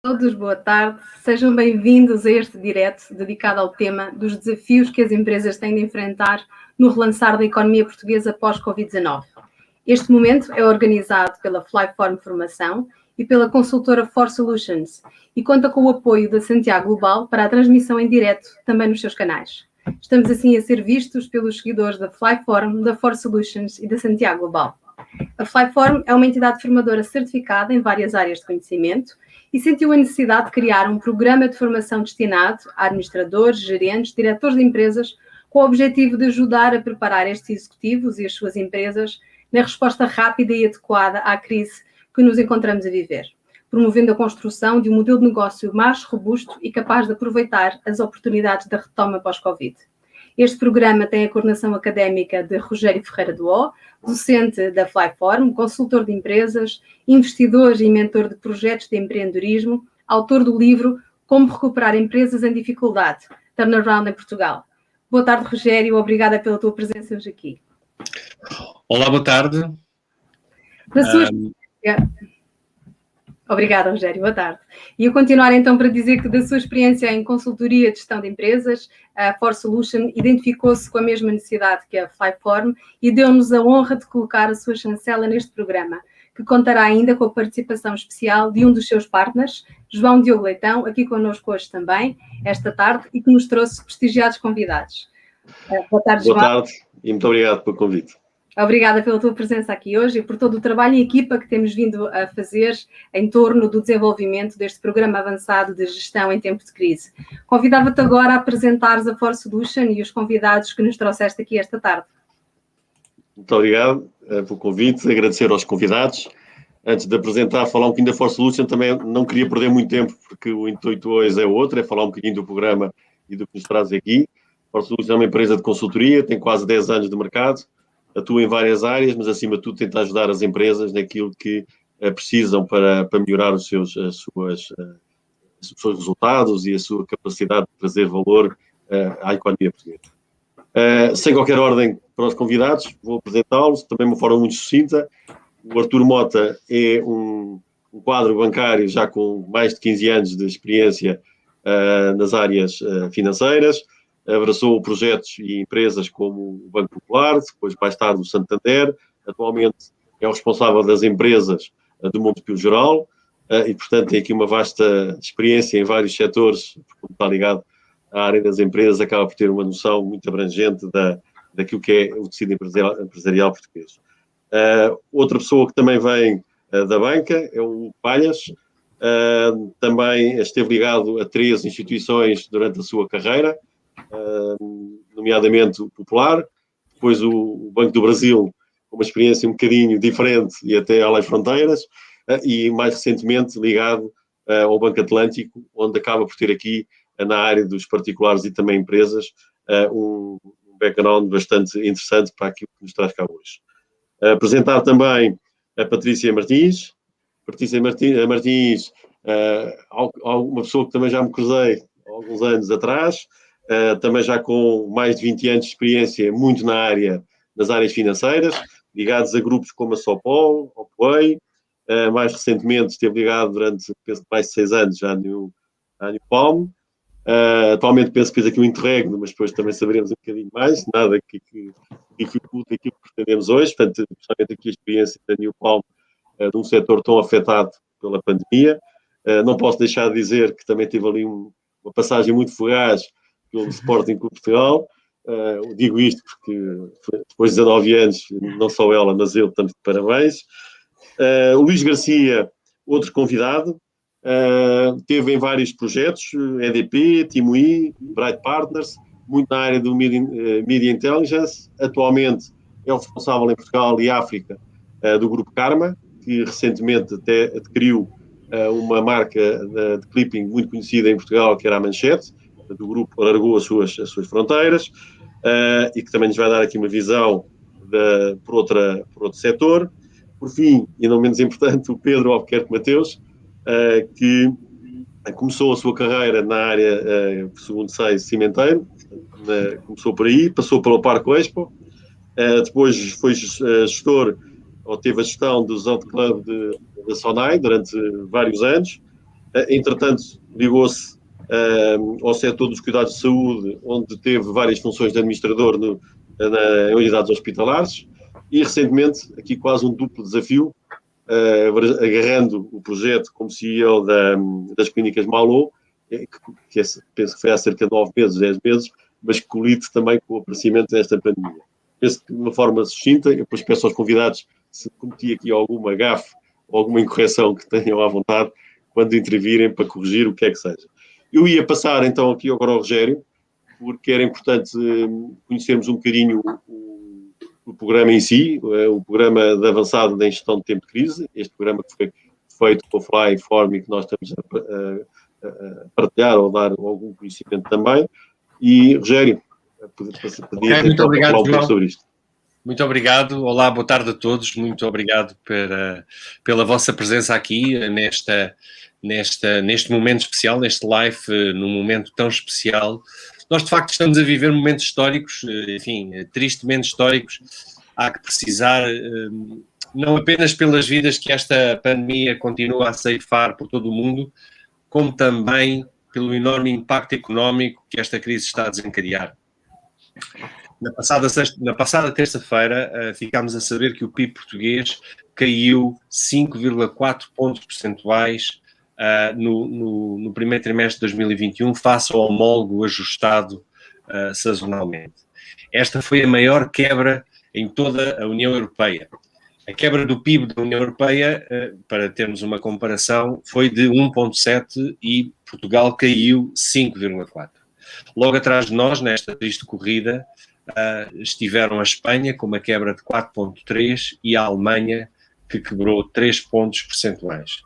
Todos, boa tarde. Sejam bem-vindos a este direto dedicado ao tema dos desafios que as empresas têm de enfrentar no relançar da economia portuguesa pós-Covid-19. Este momento é organizado pela Flyform Formação e pela consultora For Solutions e conta com o apoio da Santiago Global para a transmissão em direto também nos seus canais. Estamos assim a ser vistos pelos seguidores da Flyform, da For Solutions e da Santiago Global. A Flyform é uma entidade formadora certificada em várias áreas de conhecimento e sentiu a necessidade de criar um programa de formação destinado a administradores, gerentes, diretores de empresas, com o objetivo de ajudar a preparar estes executivos e as suas empresas na resposta rápida e adequada à crise que nos encontramos a viver, promovendo a construção de um modelo de negócio mais robusto e capaz de aproveitar as oportunidades da retoma pós-Covid. Este programa tem a coordenação académica de Rogério Ferreira do O, docente da Flyform, consultor de empresas, investidor e mentor de projetos de empreendedorismo, autor do livro Como Recuperar Empresas em Dificuldade, Turnaround em Portugal. Boa tarde, Rogério. Obrigada pela tua presença hoje aqui. Olá, boa tarde. Obrigada, Rogério. Boa tarde. E eu continuar então para dizer que da sua experiência em consultoria de gestão de empresas, a For Solution identificou-se com a mesma necessidade que a Flyform e deu-nos a honra de colocar a sua chancela neste programa, que contará ainda com a participação especial de um dos seus partners, João Diogo Leitão, aqui connosco hoje também, esta tarde, e que nos trouxe prestigiados convidados. Boa tarde, João. Boa tarde e muito obrigado pelo convite. Obrigada pela tua presença aqui hoje e por todo o trabalho em equipa que temos vindo a fazer em torno do desenvolvimento deste programa avançado de gestão em tempo de crise. Convidava-te agora a apresentares a For Solution e os convidados que nos trouxeste aqui esta tarde. Muito obrigado pelo convite, agradecer aos convidados. Antes de apresentar, falar um bocadinho da For Solution, também não queria perder muito tempo, porque o intuito hoje é outro, é falar um bocadinho do programa e do que nos traz aqui. A For Solution é uma empresa de consultoria, tem quase 10 anos de mercado, atua em várias áreas, mas acima de tudo tenta ajudar as empresas naquilo que precisam para melhorar os seus resultados e a sua capacidade de trazer valor à economia portuguesa. Sem qualquer ordem para os convidados, vou apresentá-los, também de uma forma muito sucinta. O Artur Mota é um quadro bancário já com mais de 15 anos de experiência nas áreas financeiras. Abraçou projetos e empresas como o Banco Popular, depois mais tarde o Santander. Atualmente é o responsável das empresas do Montepio Geral e, portanto, tem aqui uma vasta experiência em vários setores, porque está ligado à área das empresas, acaba por ter uma noção muito abrangente daquilo que é o tecido empresarial português. Outra pessoa que também vem da banca é o Palhas. Também esteve ligado a 3 instituições durante a sua carreira, nomeadamente o Popular, depois o Banco do Brasil, com uma experiência um bocadinho diferente e até além fronteiras, e mais recentemente ligado ao Banco Atlântico, onde acaba por ter aqui, na área dos particulares e também empresas, um background bastante interessante para aquilo que nos traz cá hoje. Apresentar também a Patrícia Martins. Patrícia Martins, uma pessoa que também já me cruzei há alguns anos atrás, também já com mais de 20 anos de experiência, muito nas áreas financeiras, ligados a grupos como a Sopol, ao Play, mais recentemente esteve ligado durante, penso, mais de 6 anos já no Palm. Atualmente penso que fez aqui um interregno, mas depois também saberemos um bocadinho mais, nada que dificulte aquilo que pretendemos hoje, portanto, principalmente aqui a experiência da New Palm, de um setor tão afetado pela pandemia. Não posso deixar de dizer que também teve ali uma passagem muito fugaz pelo Sporting Clube Portugal. Digo isto porque depois de 19 anos, não só ela, mas eu, estamos de parabéns. O Luís Garcia, outro convidado, teve em vários projetos, EDP, Timui, Bright Partners, muito na área do Media Intelligence. Atualmente é o responsável em Portugal e África do Grupo Karma, que recentemente até adquiriu uma marca de clipping muito conhecida em Portugal, que era a Manchete. Do grupo alargou as suas fronteiras e que também nos vai dar aqui uma visão por outro setor. Por fim, e não menos importante, o Pedro Albuquerque Mateus, que começou a sua carreira na área, segundo sei, cimenteiro. Começou por aí, passou pelo Parque Expo, depois foi gestor, ou teve a gestão do Yacht Club da Sonai durante vários anos. Entretanto, ligou-se ao setor dos cuidados de saúde, onde teve várias funções de administrador em unidades hospitalares, e recentemente, aqui quase um duplo desafio, agarrando o projeto como CEO das clínicas Malo, que penso que foi há cerca de 9 meses, 10 meses, mas que colide também com o aparecimento desta pandemia. Penso que de uma forma sucinta, eu depois peço aos convidados, se cometi aqui alguma gafe ou alguma incorreção, que tenham à vontade quando intervirem para corrigir o que é que seja. Eu ia passar então aqui agora ao Rogério, porque era importante conhecermos um bocadinho o programa em si, o programa de avançado da gestão de tempo de crise, este programa que foi feito com a Flyform e que nós estamos a partilhar ou dar algum conhecimento também. E, Rogério, Okay, muito obrigado, falar um pouco sobre isto. Muito obrigado. Olá, boa tarde a todos. Muito obrigado pela vossa presença aqui neste momento especial, neste live, num momento tão especial. Nós, de facto, estamos a viver momentos históricos, enfim, tristemente históricos. Há que precisar, não apenas pelas vidas que esta pandemia continua a ceifar por todo o mundo, como também pelo enorme impacto económico que esta crise está a desencadear. Na passada terça-feira, ficámos a saber que o PIB português caiu 5,4 pontos percentuais no primeiro trimestre de 2021, face ao homólogo ajustado sazonalmente. Esta foi a maior quebra em toda a União Europeia. A quebra do PIB da União Europeia, para termos uma comparação, foi de 1,7 e Portugal caiu 5,4. Logo atrás de nós, nesta triste corrida, estiveram a Espanha com uma quebra de 4,3 e a Alemanha, que quebrou 3 pontos percentuais.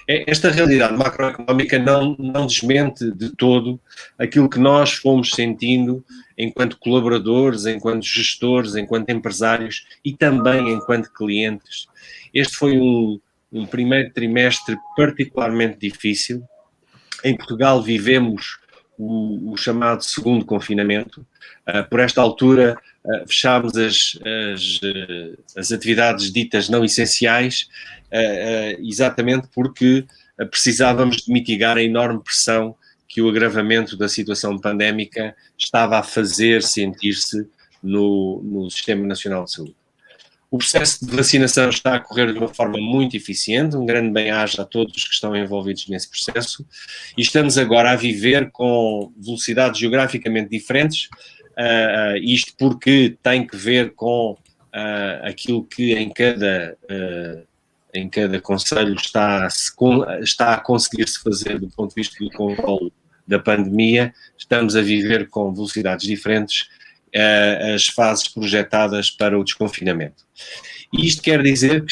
Esta realidade macroeconómica não desmente de todo aquilo que nós fomos sentindo enquanto colaboradores, enquanto gestores, enquanto empresários e também enquanto clientes. Este foi um primeiro trimestre particularmente difícil. Em Portugal vivemos o chamado segundo confinamento. Por esta altura, fechámos as atividades ditas não essenciais, exatamente porque precisávamos de mitigar a enorme pressão que o agravamento da situação pandémica estava a fazer sentir-se no Sistema Nacional de Saúde. O processo de vacinação está a correr de uma forma muito eficiente, um grande bem-aja a todos os que estão envolvidos nesse processo, e estamos agora a viver com velocidades geograficamente diferentes, isto porque tem que ver com aquilo que em cada concelho está a conseguir-se fazer do ponto de vista do controle da pandemia. Estamos a viver com velocidades diferentes as fases projetadas para o desconfinamento. E isto quer dizer que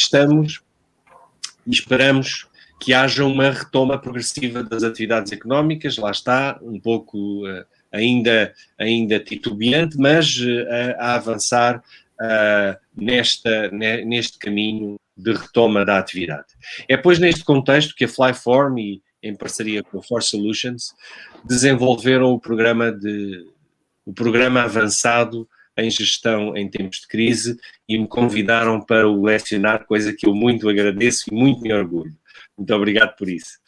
esperamos que haja uma retoma progressiva das atividades económicas, lá está, um pouco ainda titubeante, mas a avançar neste caminho de retoma da atividade. É, pois, neste contexto que a Flyform, e em parceria com a Force Solutions, desenvolveram o programa avançado em gestão em tempos de crise e me convidaram para o lecionar, coisa que eu muito agradeço e muito me orgulho. Muito obrigado por isso.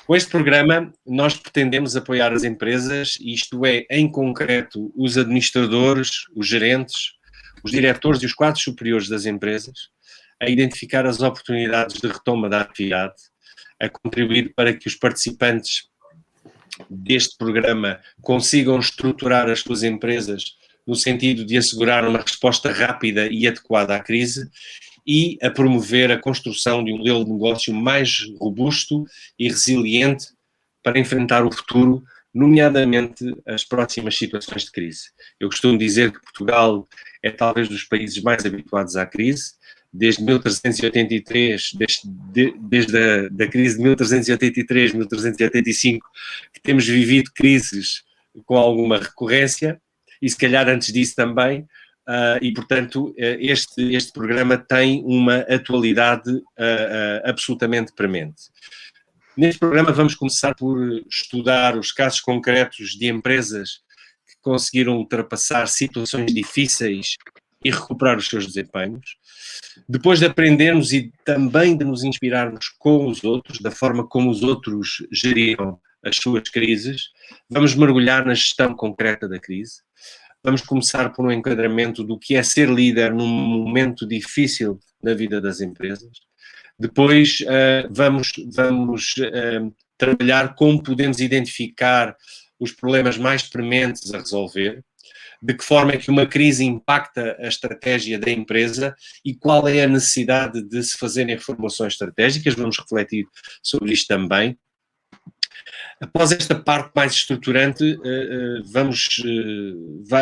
Com este programa, nós pretendemos apoiar as empresas, isto é, em concreto, os administradores, os gerentes, os diretores e os quadros superiores das empresas, a identificar as oportunidades de retoma da atividade, a contribuir para que os participantes deste programa consigam estruturar as suas empresas no sentido de assegurar uma resposta rápida e adequada à crise e a promover a construção de um modelo de negócio mais robusto e resiliente para enfrentar o futuro, nomeadamente as próximas situações de crise. Eu costumo dizer que Portugal é talvez dos países mais habituados à crise. Desde 1383, desde a crise de 1383, 1385, que temos vivido crises com alguma recorrência, e se calhar antes disso também, e portanto este programa tem uma atualidade absolutamente premente. Neste programa vamos começar por estudar os casos concretos de empresas que conseguiram ultrapassar situações difíceis e recuperar os seus desempenhos. Depois de aprendermos e também de nos inspirarmos com os outros, da forma como os outros geriram as suas crises, vamos mergulhar na gestão concreta da crise. Vamos começar por um enquadramento do que é ser líder num momento difícil na vida das empresas. Depois vamos trabalhar como podemos identificar os problemas mais prementes a resolver, de que forma é que uma crise impacta a estratégia da empresa e qual é a necessidade de se fazerem reformulações estratégicas. Vamos refletir sobre isto também. Após esta parte mais estruturante,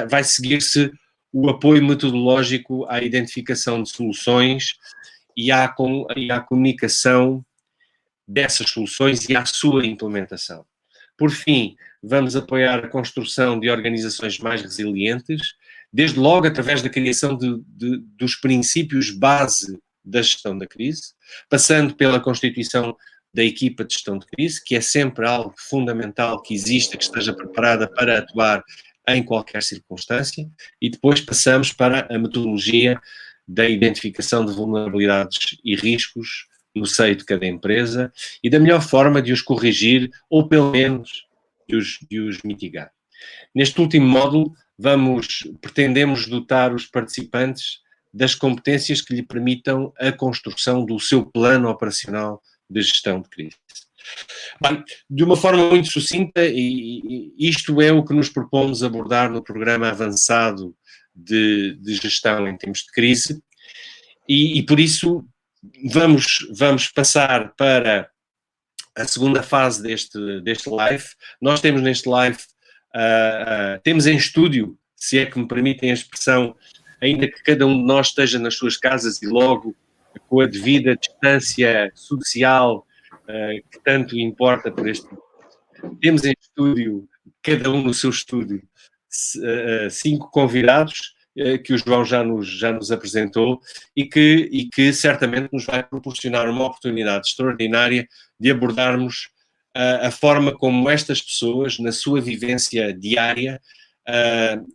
vai seguir-se o apoio metodológico à identificação de soluções e à comunicação dessas soluções e à sua implementação. Por fim, vamos apoiar a construção de organizações mais resilientes, desde logo através da criação dos princípios base da gestão da crise, passando pela constituição da equipa de gestão de crise, que é sempre algo fundamental que exista, que esteja preparada para atuar em qualquer circunstância, e depois passamos para a metodologia da identificação de vulnerabilidades e riscos no seio de cada empresa e da melhor forma de os corrigir ou, pelo menos, de os mitigar. Neste último módulo, pretendemos dotar os participantes das competências que lhe permitam a construção do seu plano operacional de gestão de crise. Bem, de uma forma muito sucinta, e isto é o que nos propomos abordar no programa avançado de gestão em tempos de crise, e por isso vamos passar para a segunda fase deste live. Nós temos neste live, temos em estúdio, se é que me permitem a expressão, ainda que cada um de nós esteja nas suas casas e logo com a devida distância social que tanto importa por este. Temos em estúdio, cada um no seu estúdio, 5 convidados que o João já nos apresentou e que certamente nos vai proporcionar uma oportunidade extraordinária de abordarmos a forma como estas pessoas, na sua vivência diária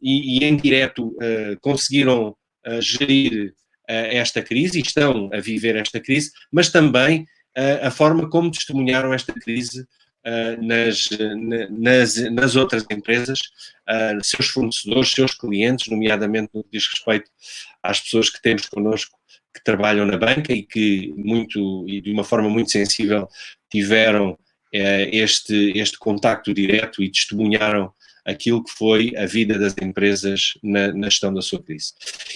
e em direto, conseguiram gerir esta crise e estão a viver esta crise, mas também a forma como testemunharam esta crise nas outras empresas, seus fornecedores, seus clientes, nomeadamente no que diz respeito às pessoas que temos connosco que trabalham na banca e que de uma forma muito sensível tiveram este contacto direto e testemunharam aquilo que foi a vida das empresas na gestão da sua crise.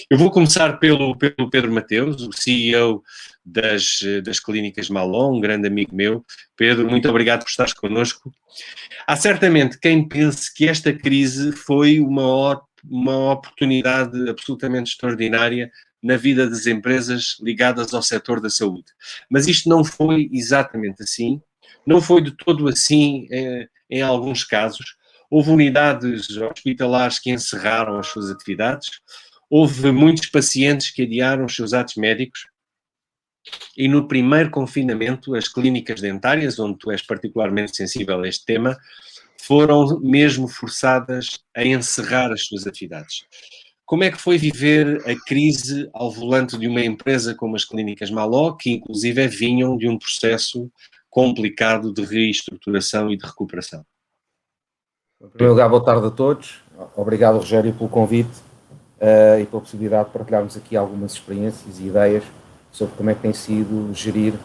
Eu vou começar pelo Pedro Mateus, o CEO das Clínicas Malon, um grande amigo meu. Pedro, muito obrigado por estares connosco. Há certamente quem pense que esta crise foi uma oportunidade absolutamente extraordinária na vida das empresas ligadas ao setor da saúde. Mas isto não foi exatamente assim, não foi de todo assim em alguns casos. Houve unidades hospitalares que encerraram as suas atividades, houve muitos pacientes que adiaram os seus atos médicos e no primeiro confinamento as clínicas dentárias, onde tu és particularmente sensível a este tema, foram mesmo forçadas a encerrar as suas atividades. Como é que foi viver a crise ao volante de uma empresa como as Clínicas Maló, que inclusive vinham de um processo complicado de reestruturação e de recuperação? Em primeiro lugar, boa tarde a todos. Obrigado, Rogério, pelo convite e pela possibilidade de partilharmos aqui algumas experiências e ideias sobre como é que tem sido gerir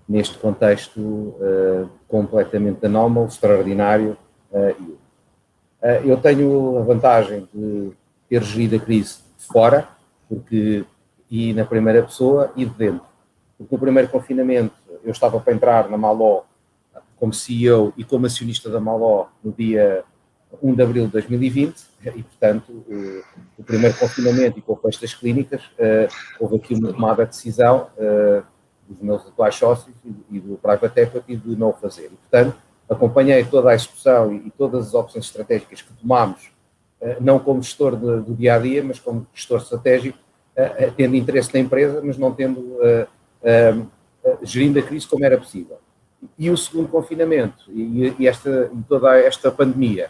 neste contexto completamente anómalo, extraordinário. Eu tenho a vantagem de ter gerido a crise de fora, e na primeira pessoa e de dentro. Porque no primeiro confinamento eu estava para entrar na Maló como CEO e como acionista da Maló no dia 1 de abril de 2020 e, portanto, o primeiro confinamento e com o fecho das clínicas, houve aqui uma tomada de decisão dos meus atuais sócios e do Private Equity de não o fazer. E, portanto, acompanhei toda a execução e todas as opções estratégicas que tomámos, não como gestor do dia-a-dia, mas como gestor estratégico, tendo interesse na empresa, mas não tendo, gerindo a crise como era possível. E o segundo confinamento e toda esta pandemia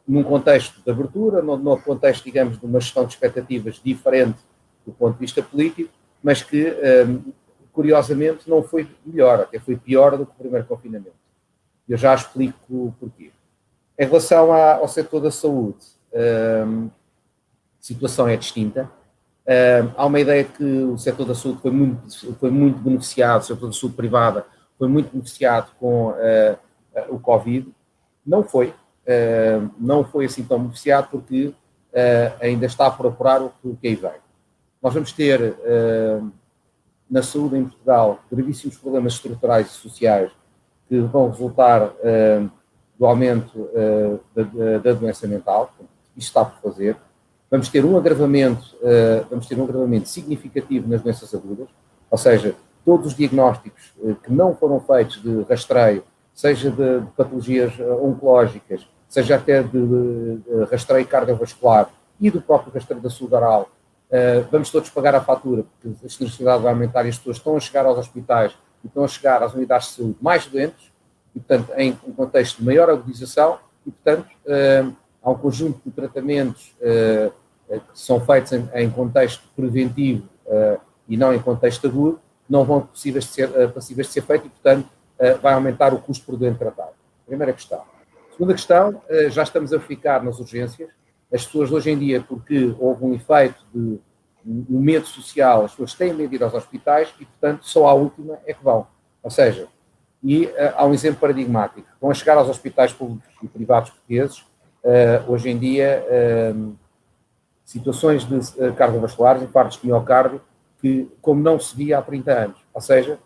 num contexto de abertura, num contexto, digamos, de uma gestão de expectativas diferente do ponto de vista político, mas que, curiosamente, não foi melhor, até foi pior do que o primeiro confinamento. Eu já explico porquê. Em relação ao setor da saúde, a situação é distinta. Há uma ideia de que o setor da saúde foi muito beneficiado, o setor da saúde privada foi muito beneficiado com o Covid. Não foi assim tão beneficiado porque ainda está por apurar o que aí vem. Nós vamos ter na saúde em Portugal gravíssimos problemas estruturais e sociais que vão resultar do aumento da doença mental. Isto está por fazer. Vamos ter um agravamento significativo nas doenças agudas, ou seja, todos os diagnósticos que não foram feitos de rastreio, seja de patologias oncológicas, seja até de rastreio cardiovascular e do próprio rastreio da saúde oral, vamos todos pagar a fatura, porque a necessidade vai aumentar e as pessoas estão a chegar aos hospitais e estão a chegar às unidades de saúde mais doentes, e, portanto, em um contexto de maior agudização, e, portanto, há um conjunto de tratamentos que são feitos em contexto preventivo e não em contexto agudo, não vão passíveis de ser feitos e, portanto, vai aumentar o custo por doente tratado. Primeira questão. Segunda questão, já estamos a ficar nas urgências. As pessoas hoje em dia, porque houve um efeito de um medo social, as pessoas têm medo de ir aos hospitais e, portanto, só à última é que vão. Ou seja, há um exemplo paradigmático. Vão a chegar aos hospitais públicos e privados portugueses, hoje em dia, situações de cardiovasculares, infartos de miocárdio, que, como não se via há 30 anos. Ou seja,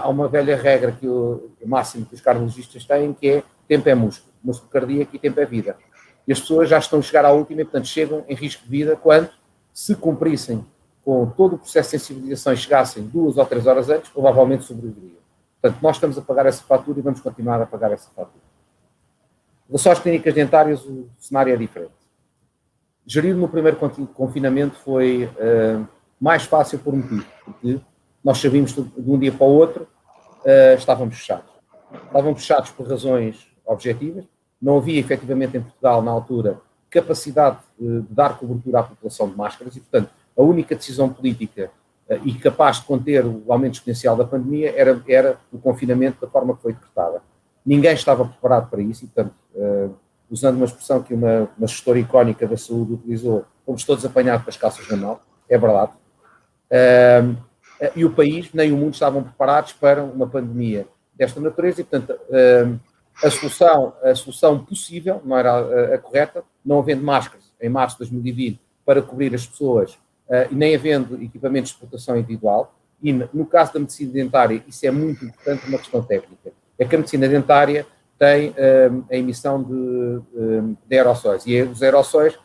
há uma velha regra que o máximo que os cardiologistas têm, que é tempo é músculo cardíaco e tempo é vida. E as pessoas já estão a chegar à última e, portanto, chegam em risco de vida quando, se cumprissem com todo o processo de sensibilização e chegassem 2 ou 3 horas antes, provavelmente sobreviveriam. Portanto, nós estamos a pagar essa fatura e vamos continuar a pagar essa fatura. Em relação às clínicas dentárias, o cenário é diferente. Gerir no primeiro confinamento foi mais fácil por um motivo, porque nós sabíamos que de um dia para o outro estávamos fechados. Estávamos fechados por razões objetivas, não havia efetivamente em Portugal, na altura, capacidade de dar cobertura à população de máscaras e, portanto, a única decisão política e capaz de conter o aumento exponencial da pandemia era o confinamento da forma que foi decretada. Ninguém estava preparado para isso e, portanto, usando uma expressão que uma gestora icónica da saúde utilizou, fomos todos apanhados para as calças na mão, é verdade. E o país, nem o mundo estavam preparados para uma pandemia desta natureza e, portanto, a solução possível, não era a correta, não havendo máscaras em março de 2020 para cobrir as pessoas e nem havendo equipamentos de proteção individual, e no caso da medicina dentária, isso é muito importante, uma questão técnica, é que a medicina dentária tem a emissão de aerossóis, e os aerossóis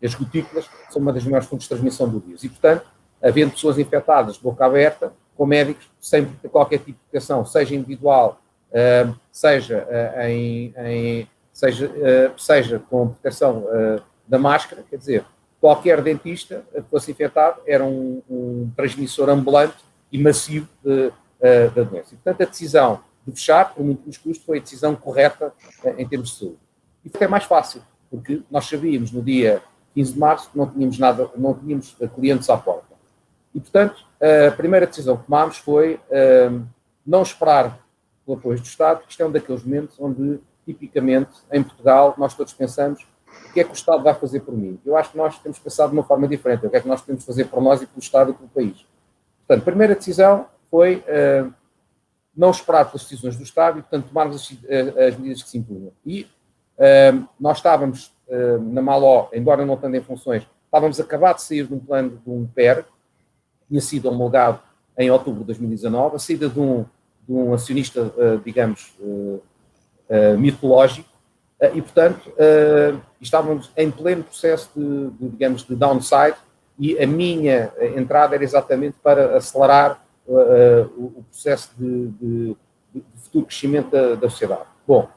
as gotículas são uma das maiores fontes de transmissão do vírus, e portanto, havendo pessoas infectadas de boca aberta, com médicos, sem qualquer tipo de proteção, seja individual, seja com proteção da máscara, quer dizer, qualquer dentista que fosse infectado era um transmissor ambulante e massivo da doença. E, portanto, a decisão de fechar, por muito que nos custe, foi a decisão correta em termos de saúde. E foi mais fácil, porque nós sabíamos no dia 15 de março que não tínhamos clientes à porta. E, portanto, a primeira decisão que tomámos foi não esperar pelo apoio do Estado, que isto é um daqueles momentos onde, tipicamente, em Portugal, nós todos pensamos o que é que o Estado vai fazer por mim. Eu acho que nós temos pensado de uma forma diferente, o que é que nós podemos fazer por nós e pelo Estado e pelo país. Portanto, a primeira decisão foi não esperar pelas decisões do Estado e, portanto, tomarmos as medidas que se impunham. E nós estávamos na Maló, embora não estando em funções, estávamos a acabar de sair de um plano de um PER, tinha sido homologado em outubro de 2019, a saída de um acionista, digamos, mitológico, e, portanto, estávamos em pleno processo de downside, e a minha entrada era exatamente para acelerar o processo de futuro crescimento da sociedade. Bom,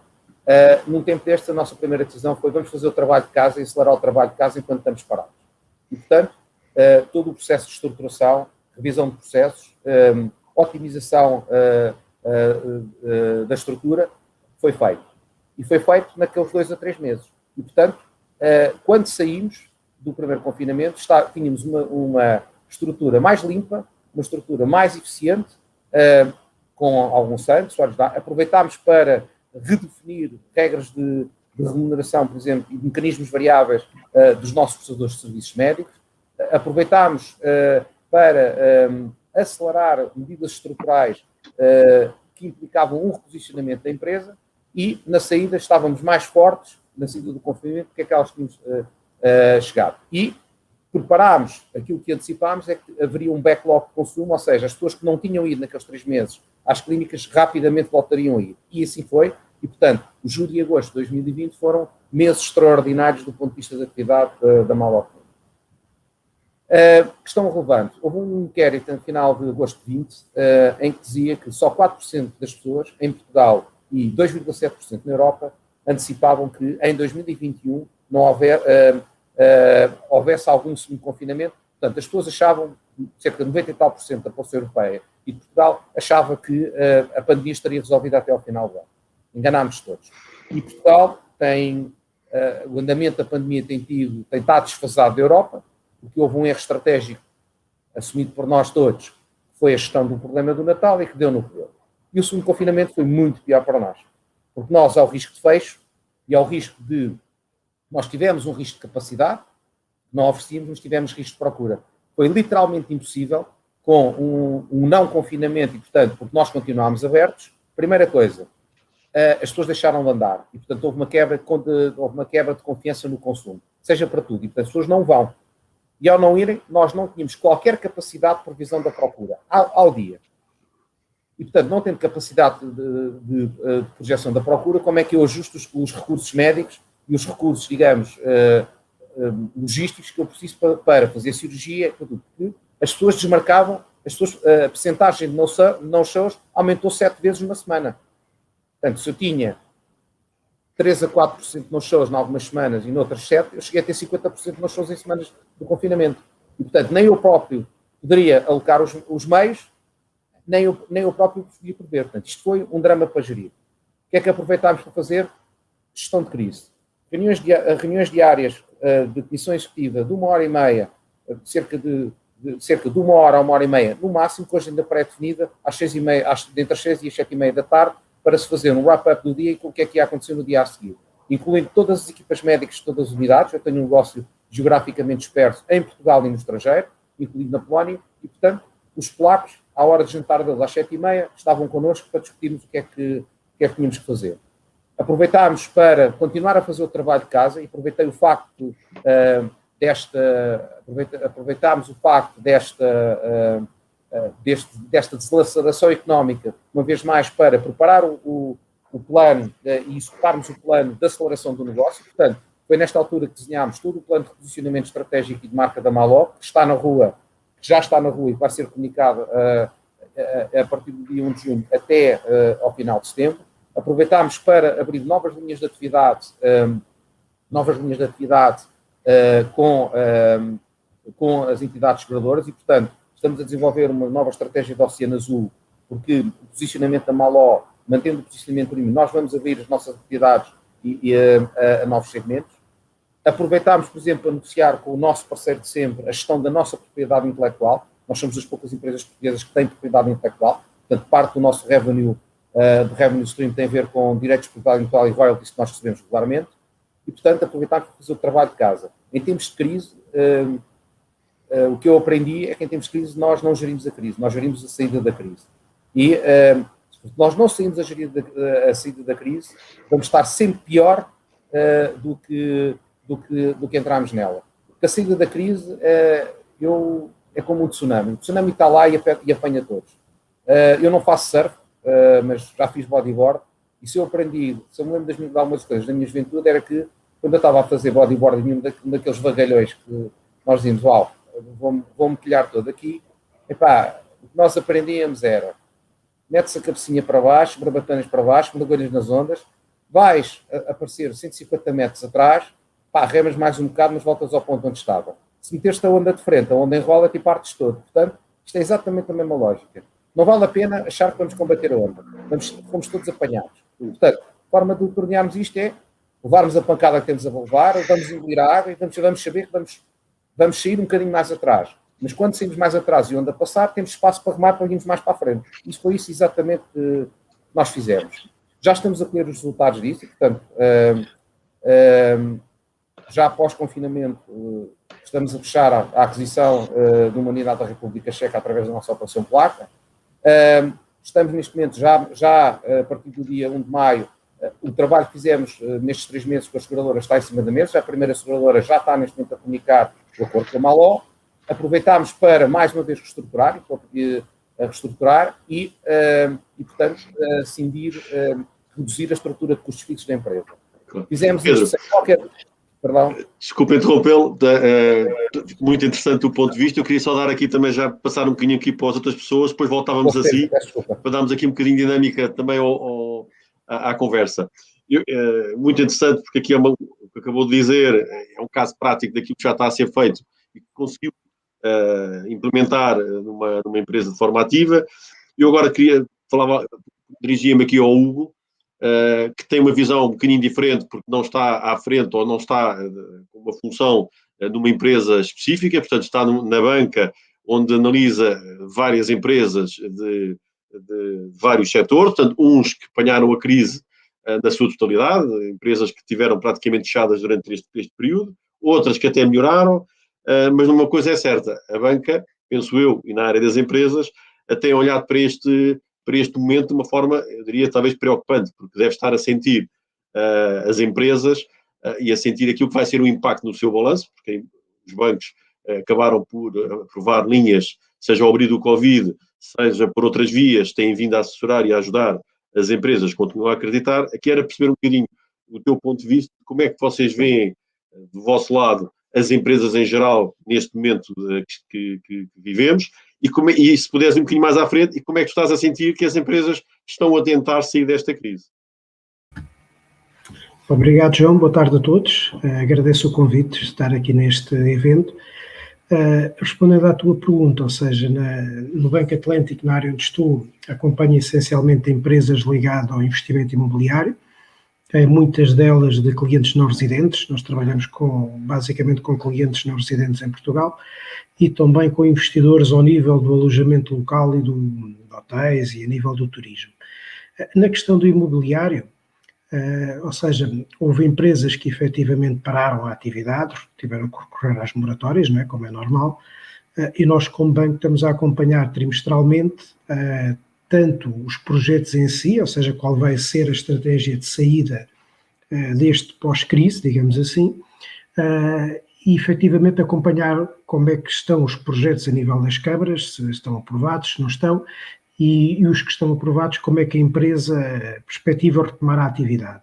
num tempo deste, a nossa primeira decisão foi vamos fazer o trabalho de casa e acelerar o trabalho de casa enquanto estamos parados. E, portanto, todo o processo de estruturação, revisão de processos, otimização da estrutura foi feito. E foi feito naqueles 2 a 3 meses. E, portanto, quando saímos do primeiro confinamento, tínhamos uma estrutura mais limpa, uma estrutura mais eficiente, com algum sangue, aproveitámos para redefinir regras de remuneração, por exemplo, e mecanismos variáveis dos nossos prestadores de serviços médicos, aproveitámos para acelerar medidas estruturais que implicavam um reposicionamento da empresa e, na saída, estávamos mais fortes, na saída do confinamento, do que aquelas que tínhamos chegado. E preparámos, aquilo que antecipámos é que haveria um backlog de consumo, ou seja, as pessoas que não tinham ido naqueles 3 meses às clínicas rapidamente voltariam a ir. E assim foi. E, portanto, o julho e agosto de 2020 foram meses extraordinários do ponto de vista da atividade da Malop. Questão relevante. Houve um inquérito no final de agosto de 20, em que dizia que só 4% das pessoas em Portugal e 2,7% na Europa antecipavam que em 2021 não houvesse algum segundo confinamento. Portanto, as pessoas achavam, cerca de 90 e tal por cento da população europeia e de Portugal, achava que a pandemia estaria resolvida até ao final do ano. Enganámos todos. E Portugal tem, o andamento da pandemia tem estado desfasado da Europa, porque houve um erro estratégico assumido por nós todos, que foi a gestão do problema do Natal e que deu no que deu. E o segundo confinamento foi muito pior para nós, porque nós, ao risco de fecho e ao risco de... Nós tivemos um risco de capacidade, não oferecíamos, mas tivemos risco de procura. Foi literalmente impossível, com um não confinamento, e portanto, porque nós continuámos abertos, primeira coisa, as pessoas deixaram de andar, e portanto houve uma quebra de confiança no consumo, seja para tudo, e portanto as pessoas não vão. E ao não irem, nós não tínhamos qualquer capacidade de previsão da procura, ao dia. E portanto, não tendo capacidade de projeção da procura, como é que eu ajusto os recursos médicos e os recursos, digamos, logísticos que eu preciso para fazer cirurgia, porque as pessoas desmarcavam, a percentagem de no-shows aumentou 7 vezes numa semana. Portanto, se eu tinha 3 a 4% de no-shows em algumas semanas e noutras 7, eu cheguei a ter 50% de no-shows em semanas do confinamento. E, portanto, nem eu próprio poderia alocar os meios, nem eu próprio podia prever. Portanto, isto foi um drama para gerir. O que é que aproveitámos para fazer? Gestão de crise. Reuniões diárias de comissão executiva de 1h30, cerca de 1 hora a 1h30, no máximo, que hoje ainda pré-definida, entre as 6 e as 7h30 da tarde, para se fazer um wrap-up do dia e o que é que ia acontecer no dia a seguir. Incluindo todas as equipas médicas de todas as unidades. Eu tenho um negócio geograficamente disperso em Portugal e no estrangeiro, incluindo na Polónia, e, portanto, os polacos, à hora de jantar deles às 7h30, estavam connosco para discutirmos o que é que tínhamos que fazer. Aproveitámos para continuar a fazer o trabalho de casa e aproveitei o facto aproveitámos o facto desta desaceleração económica, uma vez mais, para preparar o plano e executarmos o plano de aceleração do negócio. Portanto, foi nesta altura que desenhámos todo o plano de reposicionamento estratégico e de marca da Malop, que está na rua, que já está na rua e vai ser comunicado a partir do dia 1 de junho até ao final de setembro. Aproveitámos para abrir novas linhas de atividade, com as entidades seguradoras e, portanto, estamos a desenvolver uma nova estratégia do Oceano Azul, porque o posicionamento da Maló, mantendo o posicionamento premium, nós vamos abrir as nossas atividades a novos segmentos. Aproveitámos, por exemplo, para negociar com o nosso parceiro de sempre a gestão da nossa propriedade intelectual. Nós somos das poucas empresas portuguesas que têm propriedade intelectual, portanto, parte do nosso revenue stream tem a ver com direitos de propriedade intelectual e royalties que nós recebemos regularmente e, portanto, aproveitámos para fazer o trabalho de casa. Em tempos de crise, o que eu aprendi é que em tempos de crise nós não gerimos a crise, nós gerimos a saída da crise. E se nós não saímos a saída da crise, vamos estar sempre pior do que entramos nela. Porque a saída da crise é como um tsunami. O tsunami está lá e apanha todos. Eu não faço surf, mas já fiz bodyboard, e se eu me lembro de algumas coisas da minha juventude, era que quando eu estava a fazer bodyboard, daqueles vagalhões que nós dizíamos, uau, vou-me pilhar todo aqui, o que nós aprendíamos era, mete-se a cabecinha para baixo, barbatanas para baixo, mergulhas nas ondas, vais aparecer 150 metros atrás, remas mais um bocado, mas voltas ao ponto onde estava. Se meteres-te a onda de frente, a onda enrola-te e partes todo. Portanto, isto é exatamente a mesma lógica. Não vale a pena achar que vamos combater a onda. Fomos todos apanhados. Portanto, forma de tornearmos isto é levarmos a pancada que temos a levar, vamos engolir a água e vamos saber que vamos sair um bocadinho mais atrás. Mas quando saímos mais atrás e onde a passar, temos espaço para remar para irmos mais para a frente. Isso foi isso exatamente que nós fizemos. Já estamos a colher os resultados disso, e, portanto, já após confinamento, estamos a fechar a aquisição de uma unidade da República Checa através da nossa operação Placa. Estamos neste momento, já a partir do dia 1 de maio, o trabalho que fizemos nestes 3 meses com as seguradoras está em cima da mesa. A primeira seguradora já está neste momento a comunicar o acordo com a Maló. Aproveitámos para, mais uma vez, reestruturar e portanto, cindir, reduzir a estrutura de custos fixos da empresa. Fizemos isto sem qualquer... Perdão. Desculpa interrompê-lo, muito interessante o ponto de vista. Eu queria só dar aqui também, já passar um bocadinho aqui para as outras pessoas, depois voltávamos assim, para darmos aqui um bocadinho de dinâmica também à conversa. Muito interessante, porque aqui o que acabou de dizer é um caso prático daquilo que já está a ser feito e que conseguiu implementar numa empresa de forma ativa. Eu agora dirigia-me aqui ao Hugo, que tem uma visão um bocadinho diferente, porque não está à frente ou não está com uma função numa empresa específica, portanto está na banca, onde analisa várias empresas de vários setores, portanto uns que apanharam a crise na sua totalidade, empresas que tiveram praticamente fechadas durante este período, outras que até melhoraram, mas uma coisa é certa, a banca, penso eu, e na área das empresas, tem olhado para este momento de uma forma, eu diria, talvez preocupante, porque deve estar a sentir as empresas e a sentir aquilo que vai ser o impacto no seu balanço, porque os bancos acabaram por aprovar linhas, seja ao abrir do Covid, seja por outras vias, têm vindo a assessorar e a ajudar as empresas que continuam a acreditar. Aqui era perceber um bocadinho o teu ponto de vista, como é que vocês veem do vosso lado as empresas em geral neste momento que vivemos e se puderes um bocadinho mais à frente, e como é que tu estás a sentir que as empresas estão a tentar sair desta crise? Obrigado, João. Boa tarde a todos. Agradeço o convite de estar aqui neste evento. Respondendo à tua pergunta, ou seja, no Banco Atlântico, na área onde estou, acompanho essencialmente empresas ligadas ao investimento imobiliário, muitas delas de clientes não residentes. Nós trabalhamos basicamente com clientes não residentes em Portugal e também com investidores ao nível do alojamento local e de hotéis e a nível do turismo. Na questão do imobiliário, ou seja, houve empresas que efetivamente pararam a atividade, tiveram que recorrer às moratórias, não é, como é normal, e nós como banco estamos a acompanhar trimestralmente tanto os projetos em si, ou seja, qual vai ser a estratégia de saída deste pós-crise, digamos assim, e efetivamente acompanhar como é que estão os projetos a nível das câmaras, se estão aprovados, se não estão, e os que estão aprovados, como é que a empresa perspectiva retomar a atividade.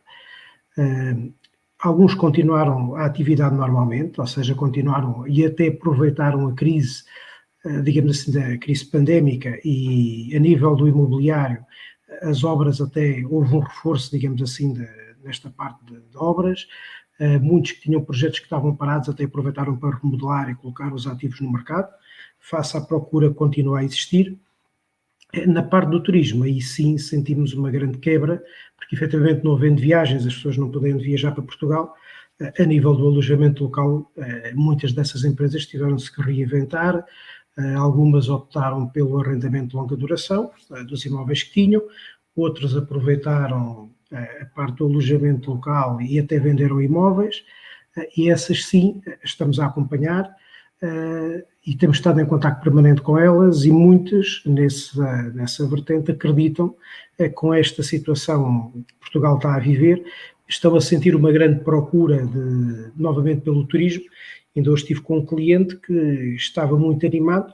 Alguns continuaram a atividade normalmente, ou seja, continuaram e até aproveitaram a crise, digamos assim, da crise pandémica, e a nível do imobiliário, as obras até, houve um reforço, digamos assim, nesta parte de obras. Muitos que tinham projetos que estavam parados até aproveitaram para remodelar e colocar os ativos no mercado, face à procura que continua a existir. Na parte do turismo, aí sim sentimos uma grande quebra, porque efetivamente não havendo viagens, as pessoas não podendo viajar para Portugal. A nível do alojamento local, muitas dessas empresas tiveram-se que reinventar, algumas optaram pelo arrendamento de longa duração dos imóveis que tinham, outros aproveitaram a parte do alojamento local e até venderam imóveis, e essas sim estamos a acompanhar, e temos estado em contacto permanente com elas, e muitas nessa vertente acreditam com esta situação que Portugal está a viver, estão a sentir uma grande procura novamente pelo turismo. Ainda hoje estive com um cliente que estava muito animado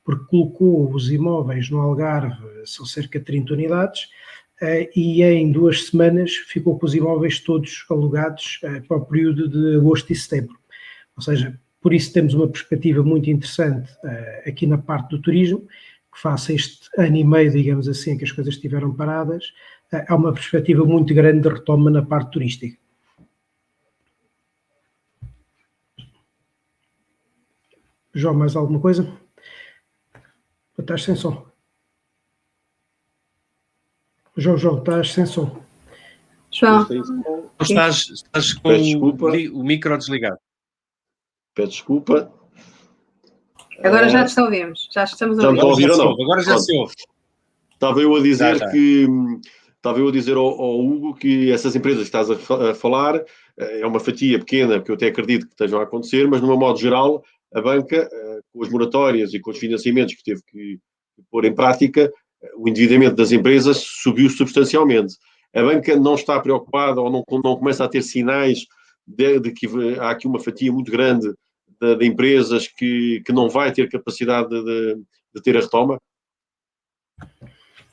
porque colocou os imóveis no Algarve, são cerca de 30 unidades, e em 2 semanas ficou com os imóveis todos alugados para o período de agosto e setembro. Ou seja, por isso temos uma perspectiva muito interessante aqui na parte do turismo, que face este ano e meio, digamos assim, que as coisas estiveram paradas, há uma perspectiva muito grande de retoma na parte turística. João, mais alguma coisa? Estás sem som. João, estás sem som. João, Estás com o micro desligado. Peço desculpa. agora já te ouvimos, já estamos a Já me estão a ouvir. ouvir ou não? Agora já se ouve. Estava eu a dizer Já. Estava eu a dizer ao Hugo que essas empresas que estás a falar é uma fatia pequena, que eu até acredito que estejam a acontecer, mas, de um modo geral, a banca, com as moratórias e com os financiamentos que teve que pôr em prática, o endividamento das empresas subiu substancialmente. A banca não está preocupada ou não começa a ter sinais de que há aqui uma fatia muito grande de empresas que não vai ter capacidade de ter a retoma?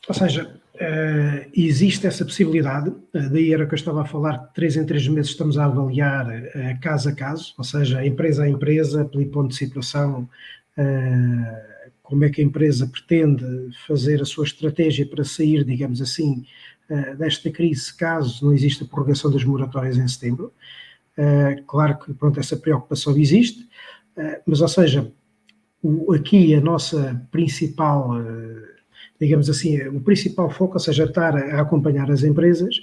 Ou seja, existe essa possibilidade, daí era que eu estava a falar que 3 em 3 meses estamos a avaliar caso a caso, ou seja, empresa a empresa, pelo ponto de situação, como é que a empresa pretende fazer a sua estratégia para sair, digamos assim, desta crise, caso não exista prorrogação das moratórias em setembro. Claro que, pronto, essa preocupação existe, mas, ou seja, aqui a nossa principal, digamos assim, o principal foco, ou seja, estar a acompanhar as empresas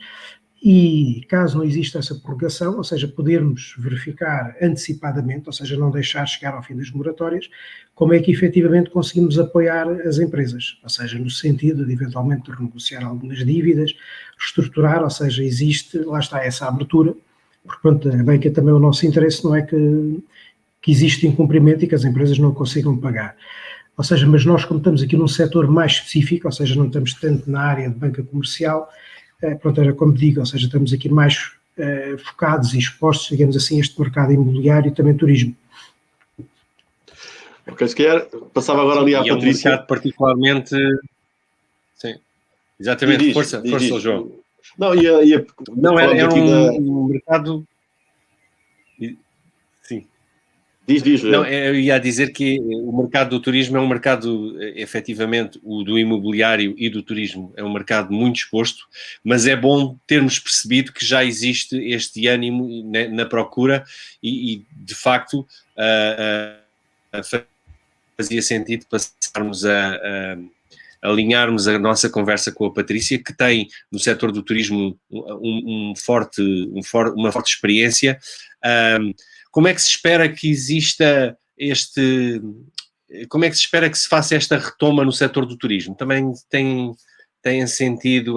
e, caso não exista essa prorrogação, ou seja, podermos verificar antecipadamente, ou seja, não deixar chegar ao fim das moratórias, como é que efetivamente conseguimos apoiar as empresas, ou seja, no sentido de eventualmente renegociar algumas dívidas, reestruturar, ou seja, existe, lá está essa abertura, porque, pronto, bem que também o nosso interesse não é que existe incumprimento e que as empresas não consigam pagar. Ou seja, mas nós, como estamos aqui num setor mais específico, ou seja, não estamos tanto na área de banca comercial, pronto, era como digo, ou seja, estamos aqui mais focados e expostos, digamos assim, a este mercado imobiliário e também turismo. Ok, se calhar passava agora ali à Patrícia. É um mercado particularmente... Sim, exatamente, força, João. Não, não era um mercado... Sim. Diz. Não, eu ia dizer que o mercado do turismo é um mercado, efetivamente, o do imobiliário e do turismo é um mercado muito exposto, mas é bom termos percebido que já existe este ânimo na procura e de facto, fazia sentido passarmos a alinharmos a nossa conversa com a Patrícia, que tem no setor do turismo uma forte experiência. Como é que se espera que exista como é que se espera que se faça esta retoma no setor do turismo? Também tem sentido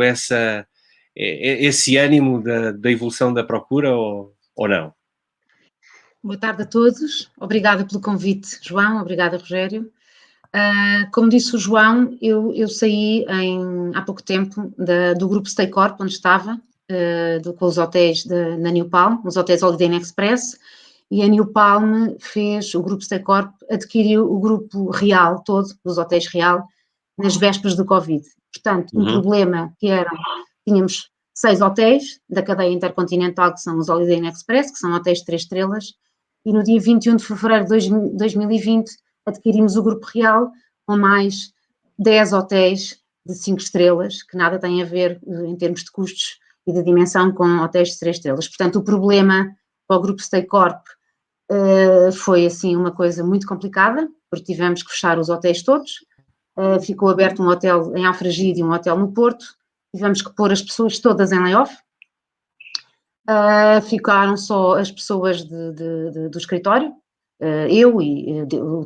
esse ânimo da evolução da procura ou não? Boa tarde a todos, obrigada pelo convite, João, obrigada, Rogério. Como disse o João, eu saí há pouco tempo do grupo Stay Corp, onde estava, com os hotéis na New Palm, os hotéis Holiday Inn Express, e a New Palm o grupo Stay Corp adquiriu o grupo Real, todo, os hotéis Real, nas vésperas do Covid. Portanto, um problema que tínhamos 6 hotéis da cadeia intercontinental, que são os Holiday Inn Express, que são hotéis de 3 estrelas, e no dia 21 de fevereiro de 2020 adquirimos o Grupo Real com mais 10 hotéis de 5 estrelas, que nada tem a ver em termos de custos e de dimensão com hotéis de 3 estrelas. Portanto, o problema para o Grupo Stay Corp foi assim uma coisa muito complicada, porque tivemos que fechar os hotéis todos, ficou aberto um hotel em Alfragide e um hotel no Porto, tivemos que pôr as pessoas todas em layoff, ficaram só as pessoas do escritório, eu e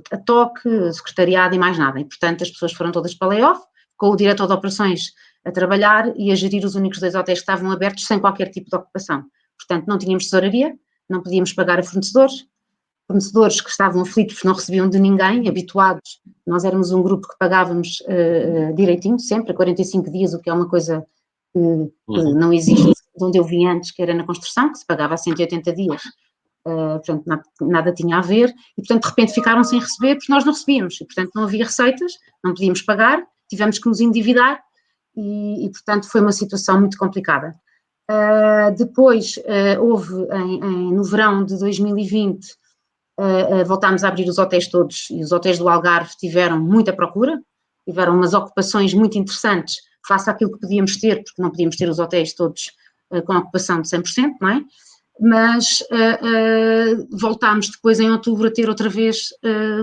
a TOC, a secretariado e mais nada, e portanto as pessoas foram todas para layoff, com o diretor de operações a trabalhar e a gerir os únicos 2 hotéis que estavam abertos sem qualquer tipo de ocupação. Portanto, não tínhamos tesouraria, não podíamos pagar a fornecedores que estavam aflitos, não recebiam de ninguém, habituados. Nós éramos um grupo que pagávamos direitinho, sempre, a 45 dias, o que é uma coisa que não existe de onde eu vim antes, que era na construção, que se pagava a 180 dias. Portanto, nada tinha a ver, e portanto de repente ficaram sem receber, porque nós não recebíamos, e portanto não havia receitas, não podíamos pagar, tivemos que nos endividar, e portanto foi uma situação muito complicada. Depois houve, no verão de 2020, voltámos a abrir os hotéis todos, e os hotéis do Algarve tiveram muita procura, tiveram umas ocupações muito interessantes, face àquilo que podíamos ter, porque não podíamos ter os hotéis todos com ocupação de 100%, não é? Mas voltámos depois em outubro a ter outra vez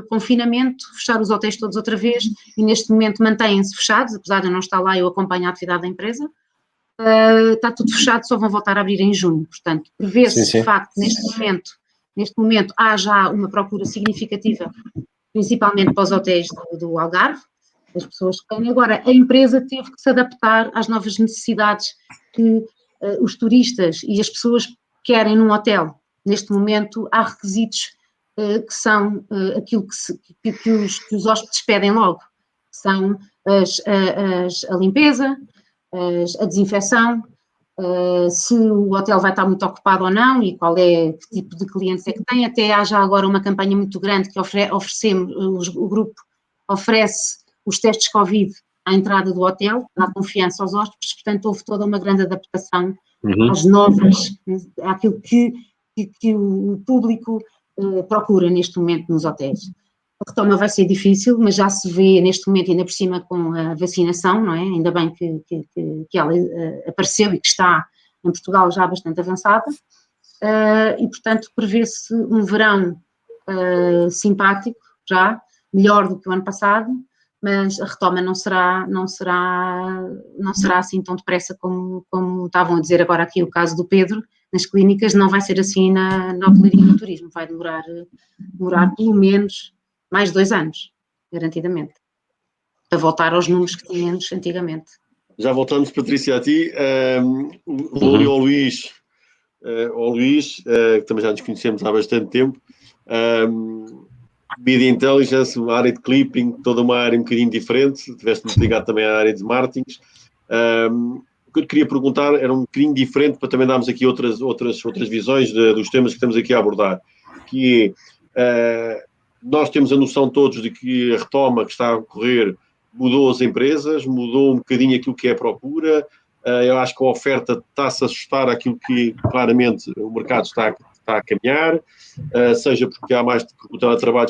confinamento, fechar os hotéis todos outra vez, e neste momento mantêm-se fechados, apesar de eu não estar lá, eu acompanho a atividade da empresa, está tudo fechado, só vão voltar a abrir em junho. Portanto, prevê-se, de facto, neste momento há já uma procura significativa, principalmente para os hotéis do Algarve, as pessoas que têm. Agora, a empresa teve que se adaptar às novas necessidades que os turistas e as pessoas querem num hotel. Neste momento, há requisitos que são aquilo que os hóspedes pedem logo, que são a limpeza, a desinfecção, se o hotel vai estar muito ocupado ou não e que tipo de clientes é que tem. Até há já agora uma campanha muito grande que o grupo oferece os testes Covid à entrada do hotel, dá confiança aos hóspedes, portanto houve toda uma grande adaptação às novas, àquilo que o público procura neste momento nos hotéis. A retoma vai ser difícil, mas já se vê neste momento, ainda por cima com a vacinação, não é? Ainda bem que ela apareceu e que está em Portugal já bastante avançada, e portanto prevê-se um verão simpático já, melhor do que o ano passado, mas a retoma não será assim tão depressa como estavam a dizer agora aqui o caso do Pedro, nas clínicas. Não vai ser assim na hotelaria e no turismo, vai demorar pelo menos mais 2 anos, garantidamente, para voltar aos números que tínhamos antigamente. Já voltamos, Patrícia, a ti. Vou ao Luís, que também já nos conhecemos há bastante tempo. Media Intelligence, uma área de clipping, toda uma área um bocadinho diferente, tiveste-me ligado também à área de marketing. O que eu te queria perguntar era um bocadinho diferente, para também darmos aqui outras visões dos temas que estamos aqui a abordar, que é, nós temos a noção todos de que a retoma que está a ocorrer mudou as empresas, mudou um bocadinho aquilo que é a procura. Eu acho que a oferta está-se a ajustar àquilo que claramente o mercado está a caminhar, seja porque porque o teletrabalho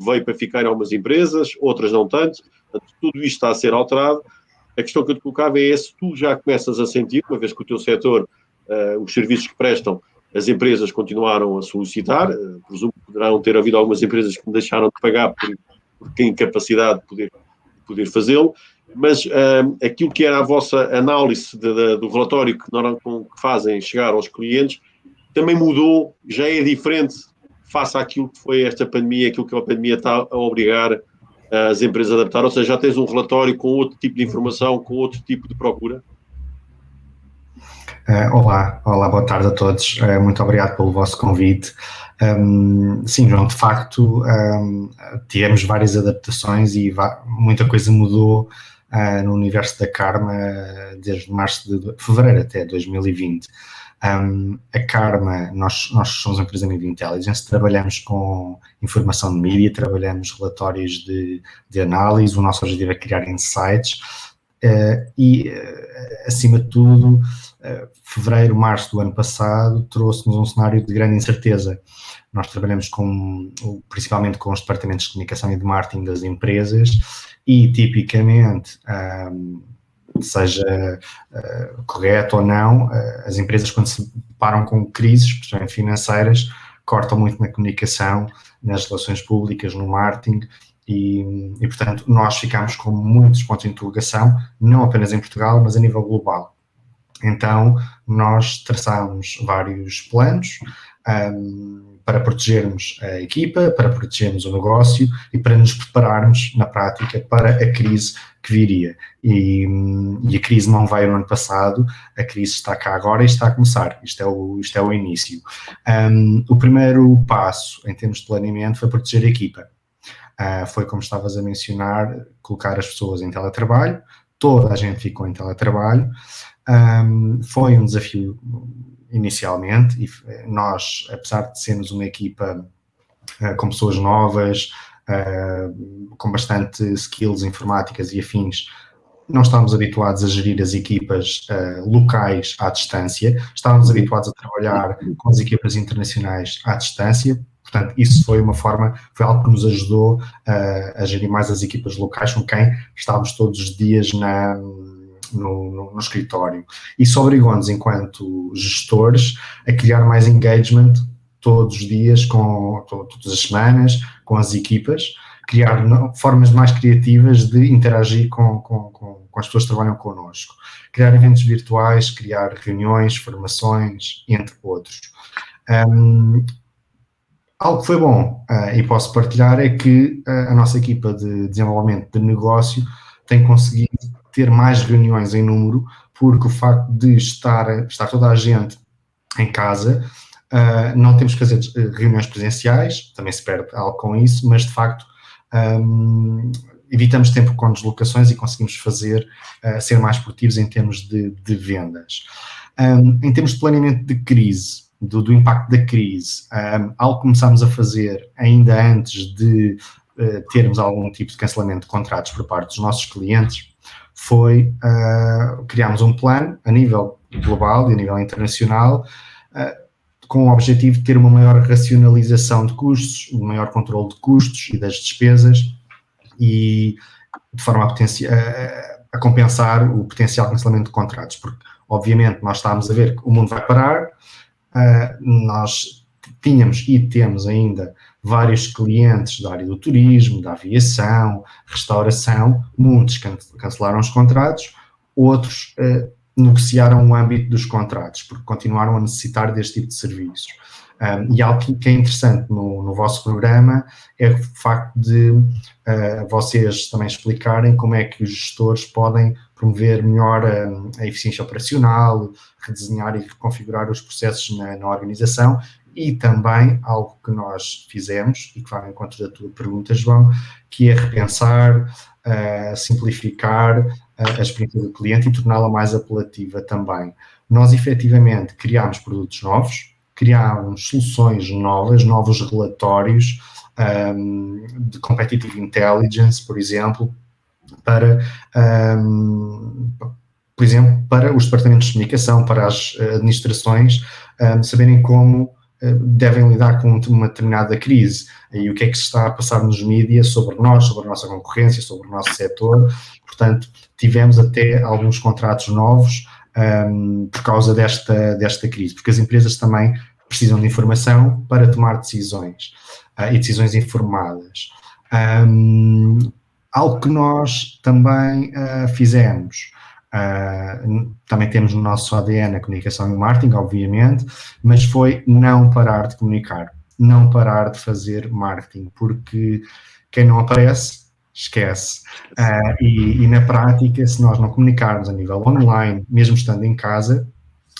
veio para ficar em algumas empresas, outras não tanto. Portanto, tudo isto está a ser alterado. A questão que eu te colocava é se tu já começas a sentir, uma vez que o teu setor, os serviços que prestam, as empresas continuaram a solicitar, presumo que poderão ter havido algumas empresas que me deixaram de pagar por têm capacidade de poder fazê-lo, mas aquilo que era a vossa análise do relatório que fazem chegar aos clientes, também mudou, já é diferente face àquilo que foi esta pandemia, aquilo que a pandemia está a obrigar as empresas a adaptar, ou seja, já tens um relatório com outro tipo de informação, com outro tipo de procura? Olá, boa tarde a todos. Muito obrigado pelo vosso convite. Sim, João, de facto, tivemos várias adaptações e muita coisa mudou no universo da Karma desde fevereiro até 2020. A Karma, nós somos uma empresa de Media Intelligence, trabalhamos com informação de mídia, trabalhamos relatórios de análise, o nosso objetivo é criar insights e, acima de tudo, fevereiro, março do ano passado trouxe-nos um cenário de grande incerteza. Nós trabalhamos principalmente com os departamentos de comunicação e de marketing das empresas e, tipicamente, seja correto ou não, as empresas, quando se deparam com crises, especialmente financeiras, cortam muito na comunicação, nas relações públicas, no marketing e, portanto, nós ficamos com muitos pontos de interrogação, não apenas em Portugal, mas a nível global. Então, nós traçámos vários planos para protegermos a equipa, para protegermos o negócio e para nos prepararmos, na prática, para a crise que viria. E a crise não veio no ano passado, a crise está cá agora e está a começar. Isto é o início. O primeiro passo, em termos de planeamento, foi proteger a equipa. Foi, como estavas a mencionar, colocar as pessoas em teletrabalho, toda a gente ficou em teletrabalho. Foi um desafio inicialmente e nós, apesar de sermos uma equipa com pessoas novas, com bastante skills informáticas e afins, não estávamos habituados a gerir as equipas locais à distância, estávamos habituados a trabalhar com as equipas internacionais à distância. Portanto, isso foi algo que nos ajudou a gerir mais as equipas locais com quem estávamos todos os dias no escritório. Isso obrigou-nos, enquanto gestores, a criar mais engagement todos os dias, todas as semanas, com as equipas, criar formas mais criativas de interagir com as pessoas que trabalham connosco. Criar eventos virtuais, criar reuniões, formações, entre outros. Algo que foi bom e posso partilhar é que a nossa equipa de desenvolvimento de negócio tem conseguido ter mais reuniões em número, porque o facto de estar toda a gente em casa, não temos que fazer reuniões presenciais, também se perde algo com isso, mas de facto evitamos tempo com deslocações e conseguimos ser mais produtivos em termos de vendas. Em termos de planeamento de crise, do impacto da crise, algo que começámos a fazer ainda antes de termos algum tipo de cancelamento de contratos por parte dos nossos clientes foi criarmos um plano a nível global e a nível internacional com o objetivo de ter uma maior racionalização de custos, um maior controle de custos e das despesas e de forma a compensar o potencial cancelamento de contratos, porque obviamente nós estávamos a ver que o mundo vai parar, nós tínhamos e temos ainda vários clientes da área do turismo, da aviação, restauração, muitos cancelaram os contratos, outros negociaram o âmbito dos contratos, porque continuaram a necessitar deste tipo de serviços. E algo que é interessante no vosso programa é o facto de vocês também explicarem como é que os gestores podem promover melhor a eficiência operacional, redesenhar e reconfigurar os processos na organização e também algo que nós fizemos e que vai ao encontro da tua pergunta, João, que é repensar, simplificar a experiência do cliente e torná-la mais apelativa também. Nós, efetivamente, criámos produtos novos, criámos soluções novas, novos relatórios de competitive intelligence, por exemplo, para os departamentos de comunicação, para as administrações saberem como devem lidar com uma determinada crise e o que é que se está a passar nos mídias sobre nós, sobre a nossa concorrência, sobre o nosso setor. Portanto, tivemos até alguns contratos novos por causa desta crise, porque as empresas também precisam de informação para tomar decisões e decisões informadas. Algo que nós também fizemos, também temos no nosso ADN a comunicação e o marketing, obviamente, mas foi não parar de comunicar, não parar de fazer marketing, porque quem não aparece, esquece. E na prática, se nós não comunicarmos a nível online, mesmo estando em casa,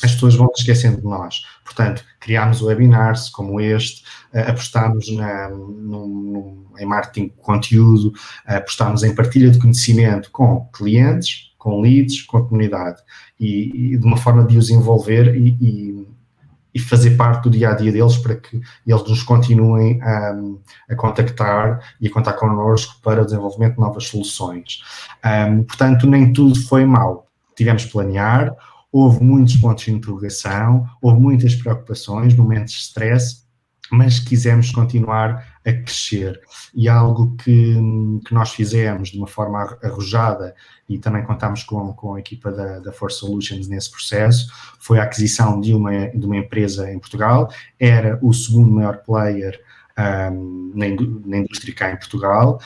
as pessoas vão se esquecendo de nós. Portanto, criámos webinars como este, apostámos em marketing de conteúdo, apostámos em partilha de conhecimento com clientes, com leads, com a comunidade e de uma forma de os envolver e fazer parte do dia-a-dia deles para que eles nos continuem a contactar e a contar connosco para o desenvolvimento de novas soluções. Portanto, nem tudo foi mau. Tivemos que planear, houve muitos pontos de interrogação, houve muitas preocupações, momentos de stress, mas quisemos continuar a crescer. E algo que nós fizemos de uma forma arrojada, e também contámos com a equipa da Force Solutions nesse processo, foi a aquisição de uma empresa em Portugal, era o segundo maior player na indústria cá em Portugal,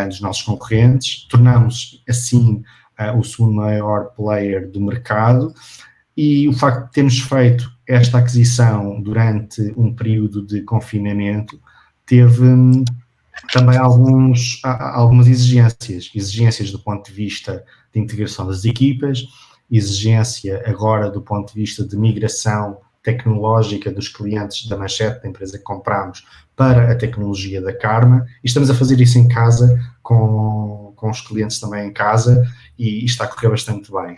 dos nossos concorrentes, tornamos assim o segundo maior player do mercado, e o facto de termos feito esta aquisição durante um período de confinamento teve também algumas exigências do ponto de vista de integração das equipas, exigência agora do ponto de vista de migração tecnológica dos clientes da Manchete, da empresa que comprámos, para a tecnologia da Karma, e estamos a fazer isso em casa, com os clientes também em casa, e está a correr bastante bem.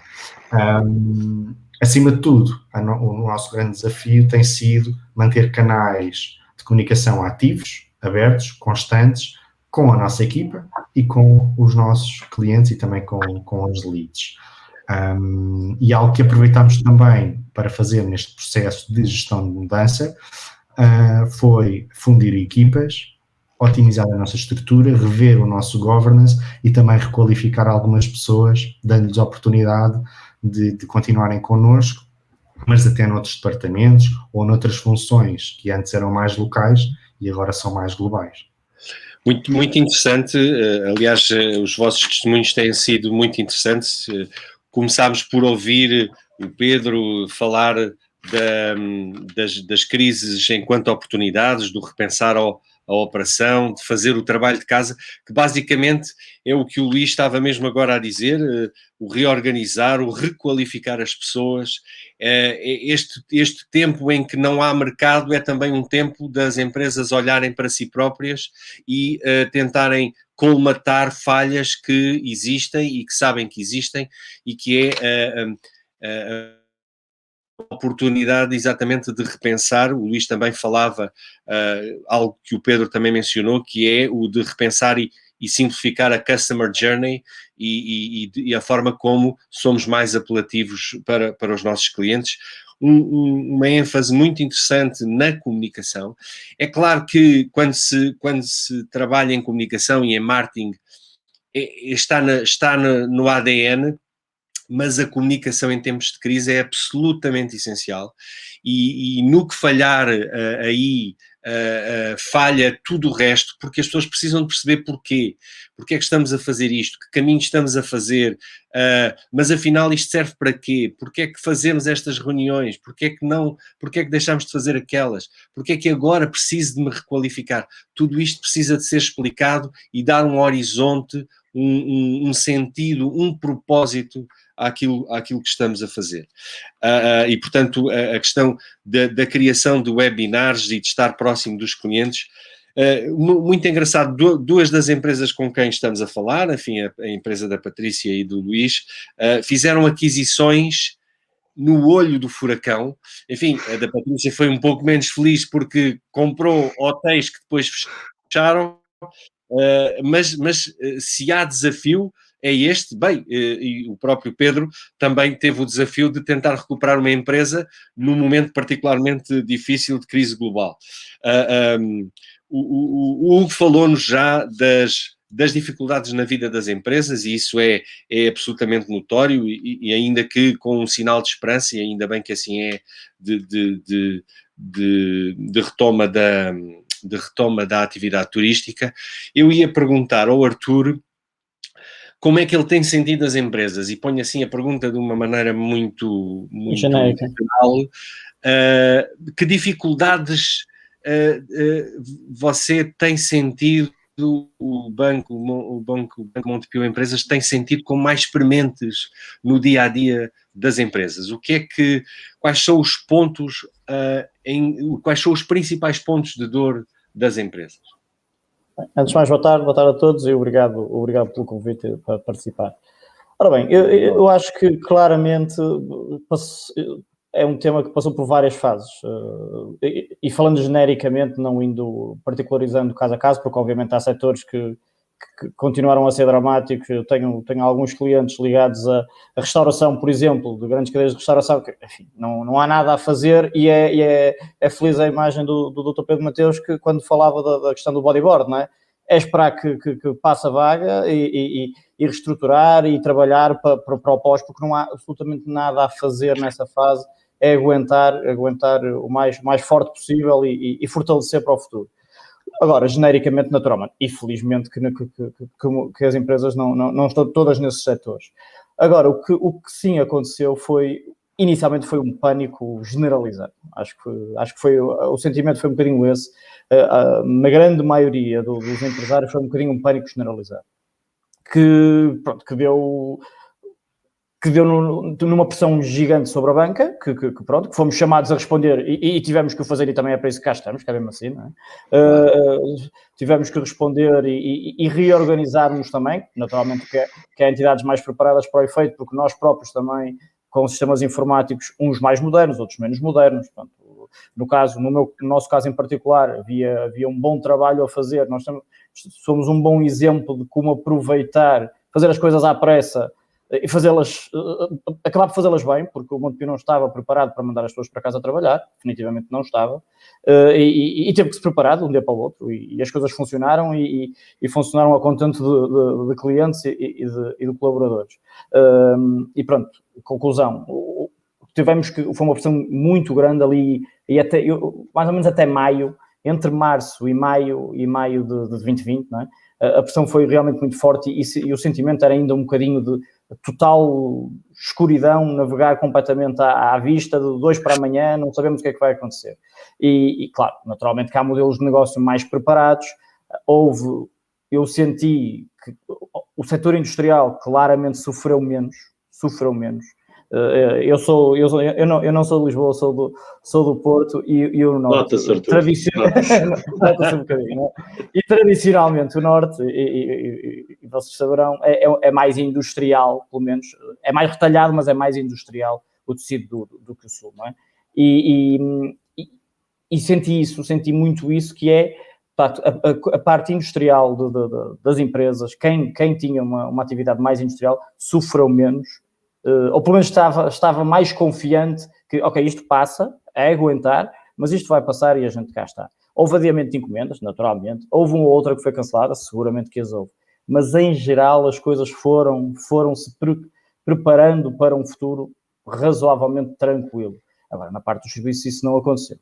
Acima de tudo, o nosso grande desafio tem sido manter canais de comunicação ativos, abertos, constantes, com a nossa equipa e com os nossos clientes e também com os leads. E algo que aproveitamos também para fazer neste processo de gestão de mudança foi fundir equipas, otimizar a nossa estrutura, rever o nosso governance e também requalificar algumas pessoas, dando-lhes a oportunidade de continuarem connosco, mas até noutros departamentos ou noutras funções que antes eram mais locais e agora são mais globais. Muito, muito interessante. Aliás, os vossos testemunhos têm sido muito interessantes. Começámos por ouvir o Pedro falar das crises enquanto oportunidades, do repensar a operação, de fazer o trabalho de casa, que basicamente é o que o Luís estava mesmo agora a dizer, o reorganizar, o requalificar as pessoas. Este tempo em que não há mercado é também um tempo das empresas olharem para si próprias e tentarem colmatar falhas que existem e que sabem que existem, e que é a oportunidade exatamente de repensar. O Luís também falava algo que o Pedro também mencionou, que é o de repensar e simplificar a customer journey e a forma como somos mais apelativos para os nossos clientes. Uma ênfase muito interessante na comunicação. É claro que quando se trabalha em comunicação e em marketing, está no ADN, mas a comunicação em tempos de crise é absolutamente essencial, e no que falhar aí falha tudo o resto, porque as pessoas precisam de perceber porquê é que estamos a fazer isto, que caminho estamos a fazer, mas afinal isto serve para quê, porque é que fazemos estas reuniões, porque é que deixamos de fazer aquelas, porque é que agora preciso de me requalificar. Tudo isto precisa de ser explicado e dar um horizonte, um sentido, um propósito àquilo que estamos a fazer. E, portanto, a questão da criação de webinars e de estar próximo dos clientes, muito engraçado. Duas das empresas com quem estamos a falar, enfim, a empresa da Patrícia e do Luís, fizeram aquisições no olho do furacão. Enfim, a da Patrícia foi um pouco menos feliz porque comprou hotéis que depois fecharam, mas se há desafio, é este. Bem, e o próprio Pedro também teve o desafio de tentar recuperar uma empresa num momento particularmente difícil de crise global. O Hugo falou-nos já das dificuldades na vida das empresas, e isso é absolutamente notório, e ainda que com um sinal de esperança, e ainda bem que assim é, de retoma da atividade turística. Eu ia perguntar ao Artur como é que ele tem sentido as empresas, e ponho assim a pergunta de uma maneira muito geral. Que dificuldades você tem sentido, o Banco Montepio Empresas tem sentido como mais prementes no dia-a-dia das empresas? Quais são os pontos, quais são os principais pontos de dor das empresas? Antes de mais, boa tarde a todos e obrigado pelo convite para participar. Ora bem, eu acho que claramente é um tema que passou por várias fases, e falando genericamente, não indo particularizando caso a caso, porque obviamente há setores que continuaram a ser dramáticos. Eu tenho alguns clientes ligados à restauração, por exemplo, de grandes cadeias de restauração, que, enfim, não há nada a fazer, e é feliz a imagem do Dr. Pedro Mateus, que quando falava da questão do bodyboard, não é? É esperar que passe a vaga e reestruturar e trabalhar para o pós, porque não há absolutamente nada a fazer nessa fase, é aguentar o mais forte possível e fortalecer para o futuro. Agora, genericamente, naturalmente, e felizmente que as empresas não estão todas nesses setores. Agora, o que sim aconteceu inicialmente foi um pânico generalizado. Acho que o sentimento foi um bocadinho esse. Na grande maioria dos empresários foi um bocadinho um pânico generalizado. Que deu numa pressão gigante sobre a banca, que fomos chamados a responder e tivemos que o fazer, e também é para isso que cá estamos, que é mesmo assim, não é? Tivemos que responder e reorganizarmos também, naturalmente que há entidades mais preparadas para o efeito, porque nós próprios também, com sistemas informáticos, uns mais modernos, outros menos modernos. Portanto, no nosso caso em particular, havia um bom trabalho a fazer. Nós somos um bom exemplo de como aproveitar, fazer as coisas à pressa e acabar por fazê-las bem, porque o Montepio não estava preparado para mandar as pessoas para casa trabalhar, definitivamente não estava, e teve que se preparar de um dia para o outro, e as coisas funcionaram, e funcionaram a contento de clientes e de colaboradores. E pronto, conclusão, foi uma pressão muito grande ali, e mais ou menos até maio, entre março e maio de 2020, não é? A pressão foi realmente muito forte e o sentimento era ainda um bocadinho de total escuridão, navegar completamente à vista, de 2 para amanhã, não sabemos o que é que vai acontecer. E claro, naturalmente que há modelos de negócio mais preparados, eu senti que o setor industrial claramente sofreu menos. Eu não sou de Lisboa, sou do Porto e o Norte. Nota-se um bocadinho, não é? E tradicionalmente o Norte, e vocês saberão, é mais industrial, pelo menos, é mais retalhado, mas é mais industrial o tecido do que o Sul, não é? E senti muito isso, que é a parte industrial das empresas, quem tinha uma atividade mais industrial sofreu menos, ou pelo menos estava mais confiante que, ok, isto passa, é aguentar, mas isto vai passar e a gente cá está. Houve adiamento de encomendas, naturalmente, houve uma ou outra que foi cancelada, seguramente que as houve, mas em geral as coisas foram-se preparando para um futuro razoavelmente tranquilo. Agora, na parte dos serviços isso não aconteceu.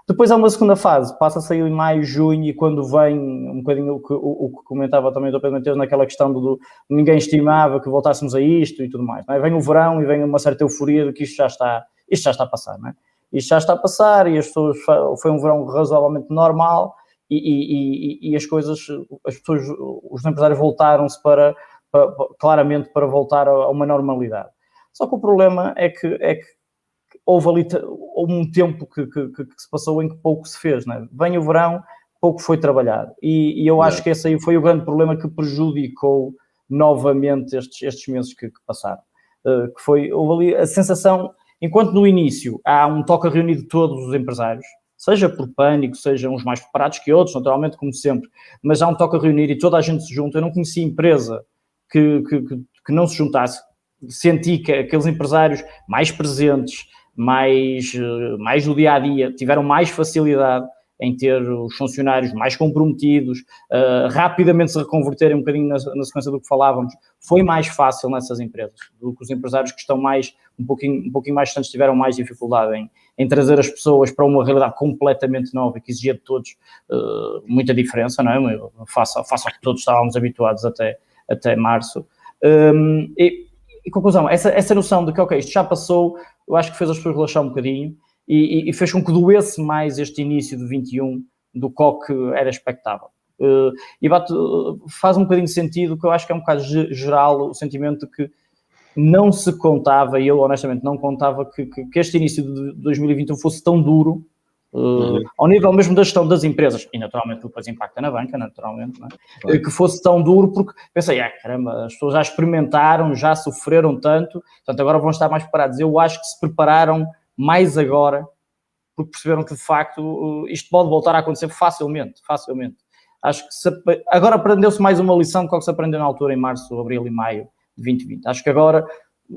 Depois há uma segunda fase, passa a sair em maio, junho, e quando vem um bocadinho o que comentava também o Dr. Pedro Mateus naquela questão do ninguém estimava que voltássemos a isto e tudo mais, não é? Vem o verão e vem uma certa euforia de que isto já está a passar, não é? Isto já está a passar e as pessoas, foi um verão razoavelmente normal e as pessoas, os empresários voltaram-se claramente para voltar a uma normalidade. Só que o problema é que houve um tempo que se passou em que pouco se fez, não é? Vem o verão, pouco foi trabalhado. E eu acho que esse aí foi o grande problema que prejudicou novamente estes meses que passaram. Houve ali a sensação, enquanto no início há um toque a reunir de todos os empresários, seja por pânico, sejam uns mais preparados que outros, naturalmente, como sempre, mas há um toque a reunir e toda a gente se junta. Eu não conheci empresa que não se juntasse. Senti que aqueles empresários mais presentes, mais do dia-a-dia, tiveram mais facilidade em ter os funcionários mais comprometidos, rapidamente se reconverterem um bocadinho na sequência do que falávamos. Foi mais fácil nessas empresas do que os empresários que estão um pouquinho mais distantes tiveram mais dificuldade em trazer as pessoas para uma realidade completamente nova e que exigia de todos muita diferença, não é? Face ao que todos estávamos habituados até março. E conclusão, essa noção de que, ok, isto já passou, eu acho que fez as pessoas relaxar um bocadinho e fez com que doesse mais este início de 21 do que era expectável. E faz um bocadinho de sentido, que eu acho que é um bocado geral o sentimento de que não se contava, e eu honestamente não contava, que este início de 2021 fosse tão duro, ao nível mesmo da gestão das empresas, e naturalmente depois impacta na banca, naturalmente, não é? Que fosse tão duro, porque pensei, caramba, as pessoas já experimentaram, já sofreram tanto, portanto agora vão estar mais preparados. Eu acho que se prepararam mais agora, porque perceberam que de facto isto pode voltar a acontecer facilmente. Acho que agora aprendeu-se mais uma lição do que se aprendeu na altura em março, abril e maio de 2020. Acho que agora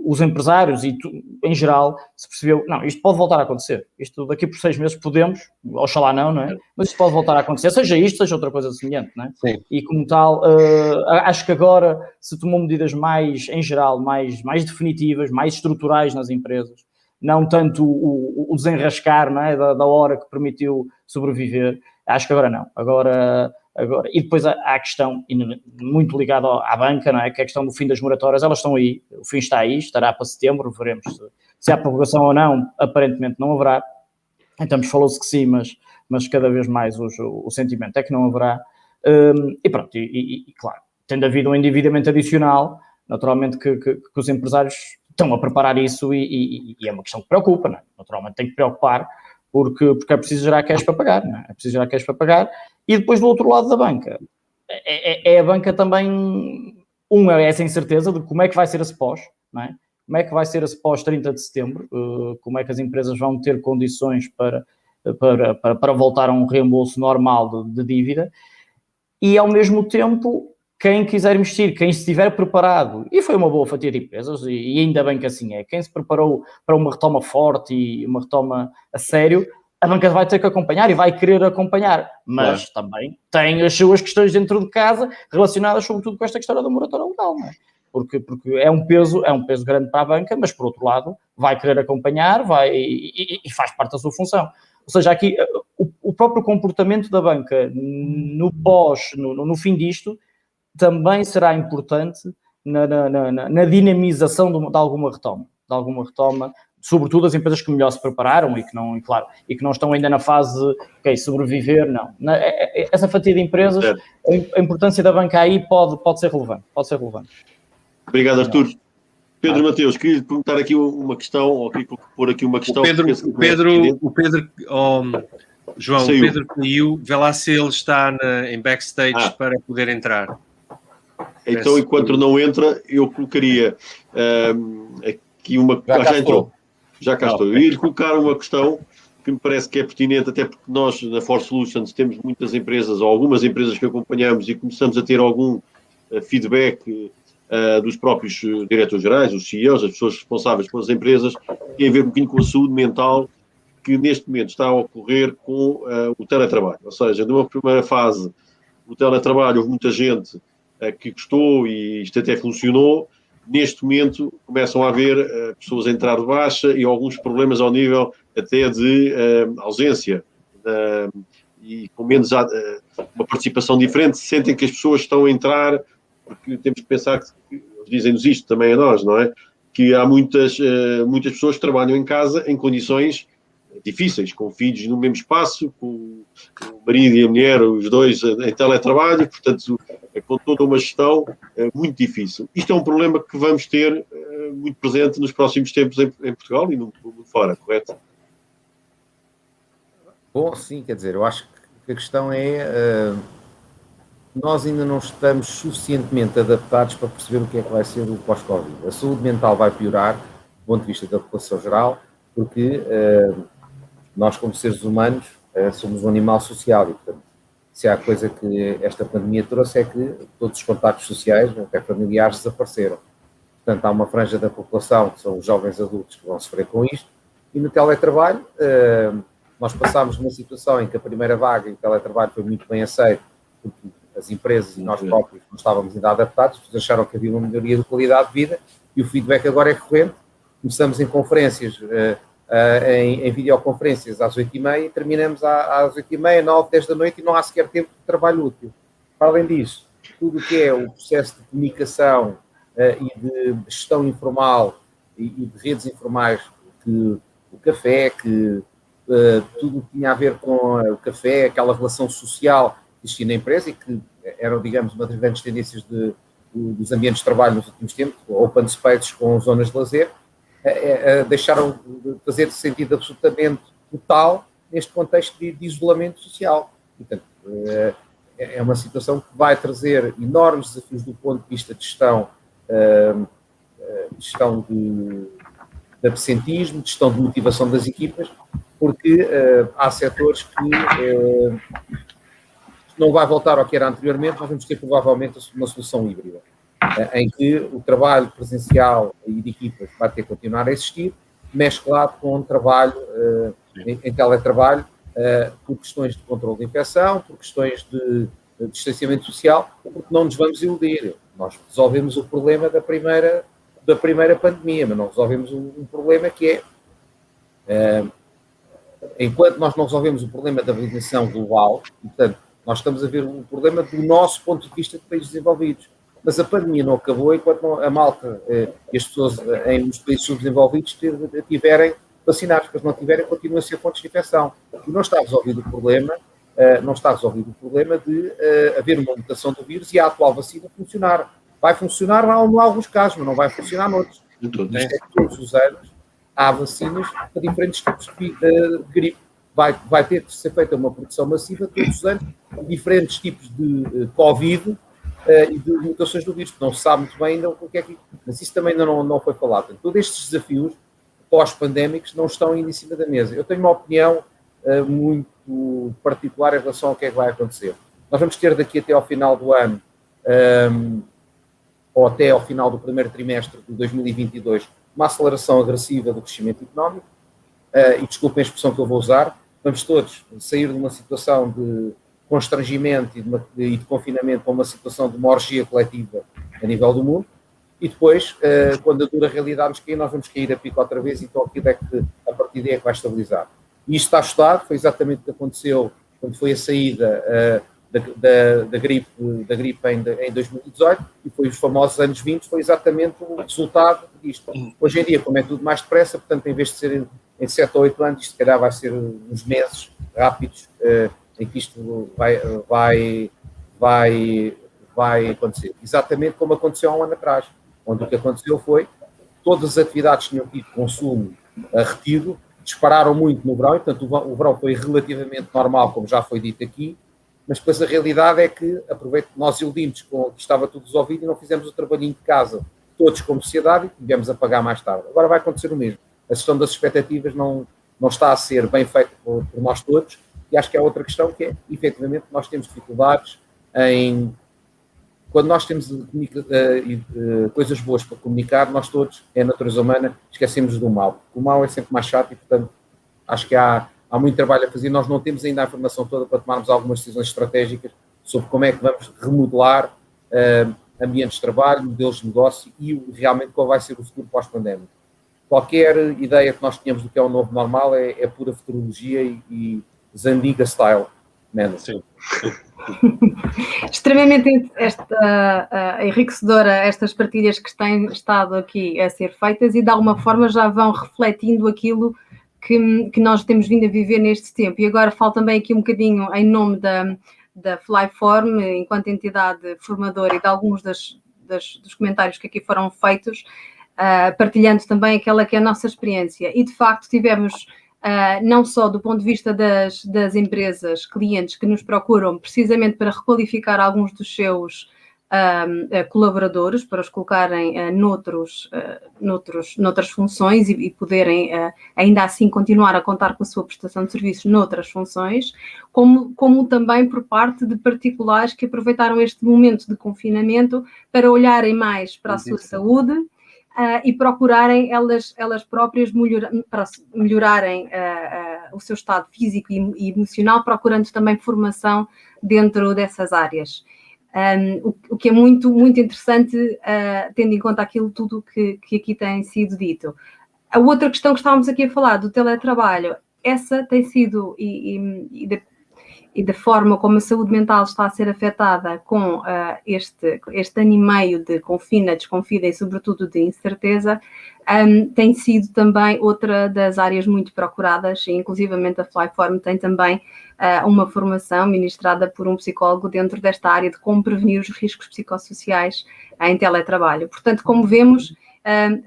os empresários e em geral se percebeu, não, isto pode voltar a acontecer, isto daqui por 6 meses podemos, oxalá não é? Mas isto pode voltar a acontecer, seja isto, seja outra coisa semelhante, não é? Sim. E como tal, acho que agora se tomou medidas mais, em geral, mais definitivas, mais estruturais nas empresas, não tanto o desenrascar, não é? da hora que permitiu sobreviver. Acho que agora não, agora, e depois há a questão, muito ligada à banca, não é? Que é a questão do fim das moratórias, elas estão aí, o fim está aí, estará para setembro, veremos se há prorrogação ou não, aparentemente não haverá, então falou-se que sim, mas cada vez mais o sentimento é que não haverá, e pronto, e claro, tendo havido um endividamento adicional, naturalmente que os empresários estão a preparar isso e é uma questão que preocupa, não é? Naturalmente tem que preocupar, porque é preciso gerar cash para pagar, não é? É preciso gerar cash para pagar. E depois do outro lado da banca, é a banca também, é essa incerteza de como é que vai ser esse pós, não é? Como é que vai ser esse pós 30 de setembro, como é que as empresas vão ter condições para voltar a um reembolso normal de dívida, e ao mesmo tempo, quem quiser investir, quem estiver preparado, e foi uma boa fatia de empresas, e ainda bem que assim é, quem se preparou para uma retoma forte e uma retoma a sério, a banca vai ter que acompanhar e vai querer acompanhar, mas também tem as suas questões dentro de casa relacionadas sobretudo com esta questão da moratória legal, não é? Porque é um peso grande para a banca, mas por outro lado vai querer acompanhar e faz parte da sua função. Ou seja, aqui o próprio comportamento da banca no fim disto, também será importante na dinamização de alguma retoma, sobretudo as empresas que melhor se prepararam e que não estão ainda na fase de sobreviver, não. Essa fatia de empresas, a importância da banca aí pode ser relevante. Obrigado, Artur. Pedro Mateus, queria perguntar aqui uma questão, ou queria pôr aqui uma questão. João, Saiu. o Pedro caiu, vê lá se ele está em backstage para poder entrar. Então, enquanto não entra, eu colocaria aqui uma... Já entrou. Já cá estou. Eu ia colocar uma questão que me parece que é pertinente, até porque nós, na Force Solutions, temos muitas empresas, ou algumas empresas que acompanhamos e começamos a ter algum feedback dos próprios diretores-gerais, os CEOs, as pessoas responsáveis pelas empresas, que tem a ver um bocadinho com a saúde mental que neste momento está a ocorrer com o teletrabalho. Ou seja, numa primeira fase, o teletrabalho, houve muita gente que gostou e isto até funcionou. Neste momento começam a haver pessoas a entrar de baixa e alguns problemas ao nível até de ausência e com menos uma participação diferente. Sentem que as pessoas estão a entrar, porque temos que pensar que eles dizem-nos isto também a nós, não é? Que há muitas pessoas que trabalham em casa em condições difíceis, com filhos no mesmo espaço, com o marido e a mulher, os dois em teletrabalho, portanto, com toda uma gestão muito difícil. Isto é um problema que vamos ter muito presente nos próximos tempos em Portugal e no mundo fora, correto? Bom, sim, quer dizer, eu acho que a questão é nós ainda não estamos suficientemente adaptados para perceber o que é que vai ser o pós-Covid. A saúde mental vai piorar, do ponto de vista da população geral, porque nós, como seres humanos, somos um animal social e, portanto, se há coisa que esta pandemia trouxe é que todos os contactos sociais, até familiares, desapareceram. Portanto, há uma franja da população, que são os jovens adultos, que vão sofrer com isto, e no teletrabalho, nós passámos numa situação em que a primeira vaga em teletrabalho foi muito bem aceita, porque as empresas e nós próprios não estávamos ainda adaptados, acharam que havia uma melhoria de qualidade de vida, e o feedback agora é recorrente. Começamos em conferências, em videoconferências às 8h30 e terminamos às 8h30, 9, 10 da noite e não há sequer tempo de trabalho útil. Para além disso, tudo o que é o processo de comunicação e de gestão informal e de redes informais, que o café, que tudo o que tinha a ver com o café, aquela relação social que existia na empresa e que eram, digamos, uma das grandes tendências dos ambientes de trabalho nos últimos tempos, open spaces com zonas de lazer, deixaram de fazer sentido absolutamente total neste contexto de isolamento social. Portanto, é uma situação que vai trazer enormes desafios do ponto de vista de gestão de absentismo, de gestão de motivação das equipas, porque há setores que não vai voltar ao que era anteriormente, nós vamos ter provavelmente uma solução híbrida, em que o trabalho presencial e de equipas vai ter que continuar a existir, mesclado com um trabalho em teletrabalho, por questões de controle de infecção, por questões de distanciamento social, porque não nos vamos iludir. Nós resolvemos o problema da primeira pandemia, mas não resolvemos um problema que é, enquanto nós não resolvemos o problema da validação global, portanto, nós estamos a ver um problema do nosso ponto de vista de países desenvolvidos. Mas a pandemia não acabou enquanto a malta e as pessoas nos países subdesenvolvidos tiverem vacinados, porque não tiverem, continuam a ser fontes de infecção. E não está resolvido o problema, de haver uma mutação do vírus e a atual vacina funcionar. Vai funcionar em alguns casos, mas não vai funcionar noutros. Isto é que todos os anos há vacinas para diferentes tipos de gripe. Vai ter que ser feita uma produção massiva todos os anos de diferentes tipos de Covid e de mutações do vírus, porque não se sabe muito bem ainda o que é que... Mas isso também ainda não foi falado. Portanto, todos estes desafios pós-pandémicos não estão ainda em cima da mesa. Eu tenho uma opinião muito particular em relação ao que é que vai acontecer. Nós vamos ter daqui até ao final do ano, ou até ao final do primeiro trimestre de 2022, uma aceleração agressiva do crescimento económico, e desculpem a expressão que eu vou usar, vamos todos sair de uma situação de constrangimento e de confinamento para uma situação de uma orgia coletiva a nível do mundo, e depois, quando a dura realidade nos cair, nós vamos cair a pico outra vez, então aquilo é que, a partir daí, é que vai estabilizar. E isto está estudado, foi exatamente o que aconteceu quando foi a saída da gripe em 2018, e foi os famosos anos 20, foi exatamente o resultado disto. Hoje em dia, como é tudo mais depressa, portanto, em vez de ser em 7 ou 8 anos, isto se calhar vai ser uns meses rápidos em que isto vai acontecer. Exatamente como aconteceu há um ano atrás, onde o que aconteceu foi todas as atividades que tinham tido consumo retido, dispararam muito no verão, e portanto o verão foi relativamente normal, como já foi dito aqui, mas depois a realidade é que nós iludimos que estava tudo resolvido e não fizemos o trabalhinho de casa, todos como sociedade, e tivemos a pagar mais tarde. Agora vai acontecer o mesmo. A gestão das expectativas não está a ser bem feita por nós todos, e acho que há outra questão que é, efetivamente, nós temos dificuldades quando nós temos coisas boas para comunicar, nós todos, é a natureza humana, esquecemos do mal. O mal é sempre mais chato e, portanto, acho que há muito trabalho a fazer. Nós não temos ainda a informação toda para tomarmos algumas decisões estratégicas sobre como é que vamos remodelar ambientes de trabalho, modelos de negócio e realmente qual vai ser o futuro pós-pandémico. Qualquer ideia que nós tenhamos do que é o novo normal é pura futurologia e Zandiga style. Sim. Extremamente enriquecedora estas partilhas que têm estado aqui a ser feitas e de alguma forma já vão refletindo aquilo que nós temos vindo a viver neste tempo. E agora falo também aqui um bocadinho em nome da Flyform, enquanto entidade formadora, e de alguns dos comentários que aqui foram feitos, partilhando também aquela que é a nossa experiência. E de facto tivemos não só do ponto de vista das empresas, clientes que nos procuram precisamente para requalificar alguns dos seus colaboradores, para os colocarem noutras funções e poderem ainda assim continuar a contar com a sua prestação de serviços noutras funções, como também por parte de particulares que aproveitaram este momento de confinamento para olharem mais para a sua saúde, e procurarem elas próprias melhorarem o seu estado físico e emocional, procurando também formação dentro dessas áreas. O que é muito, muito interessante, tendo em conta aquilo tudo que aqui tem sido dito. A outra questão que estávamos aqui a falar, do teletrabalho, essa tem sido, e da forma como a saúde mental está a ser afetada com este ano e meio de confina, desconfina e sobretudo de incerteza, tem sido também outra das áreas muito procuradas, e inclusivamente a Flyform tem também uma formação ministrada por um psicólogo dentro desta área de como prevenir os riscos psicossociais em teletrabalho. Portanto, como vemos,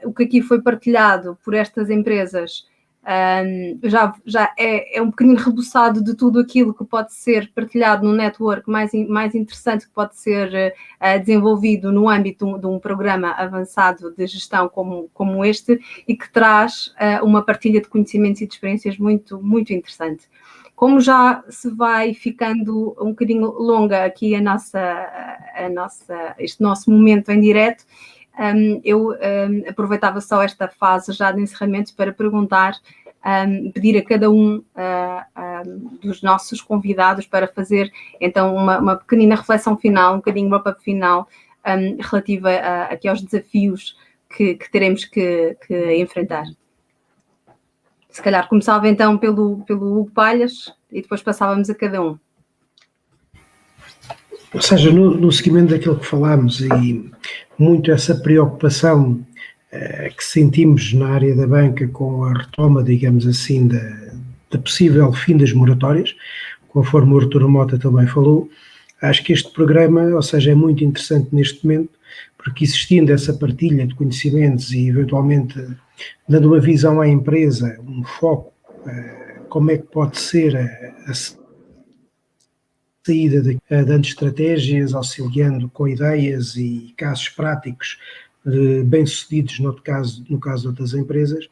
o que aqui foi partilhado por estas empresas já é um bocadinho reboçado de tudo aquilo que pode ser partilhado no network mais interessante, que pode ser desenvolvido no âmbito de um programa avançado de gestão como este, e que traz uma partilha de conhecimentos e de experiências muito, muito interessante. Como já se vai ficando um bocadinho longa aqui este nosso momento em direto, eu aproveitava só esta fase já de encerramento para pedir a cada um dos nossos convidados para fazer então uma pequenina reflexão final, um bocadinho wrap-up final relativa aqui aos desafios que teremos que enfrentar. Se calhar começava então pelo Hugo Palhas e depois passávamos a cada um. Ou seja, no seguimento daquilo que falámos, e muito essa preocupação que sentimos na área da banca com a retoma, digamos assim, da possível fim das moratórias, conforme o Artur Mota também falou, acho que este programa, ou seja, é muito interessante neste momento, porque existindo essa partilha de conhecimentos e eventualmente dando uma visão à empresa, um foco, como é que pode ser a saída dando estratégias, auxiliando com ideias e casos práticos bem-sucedidos no caso de outras empresas,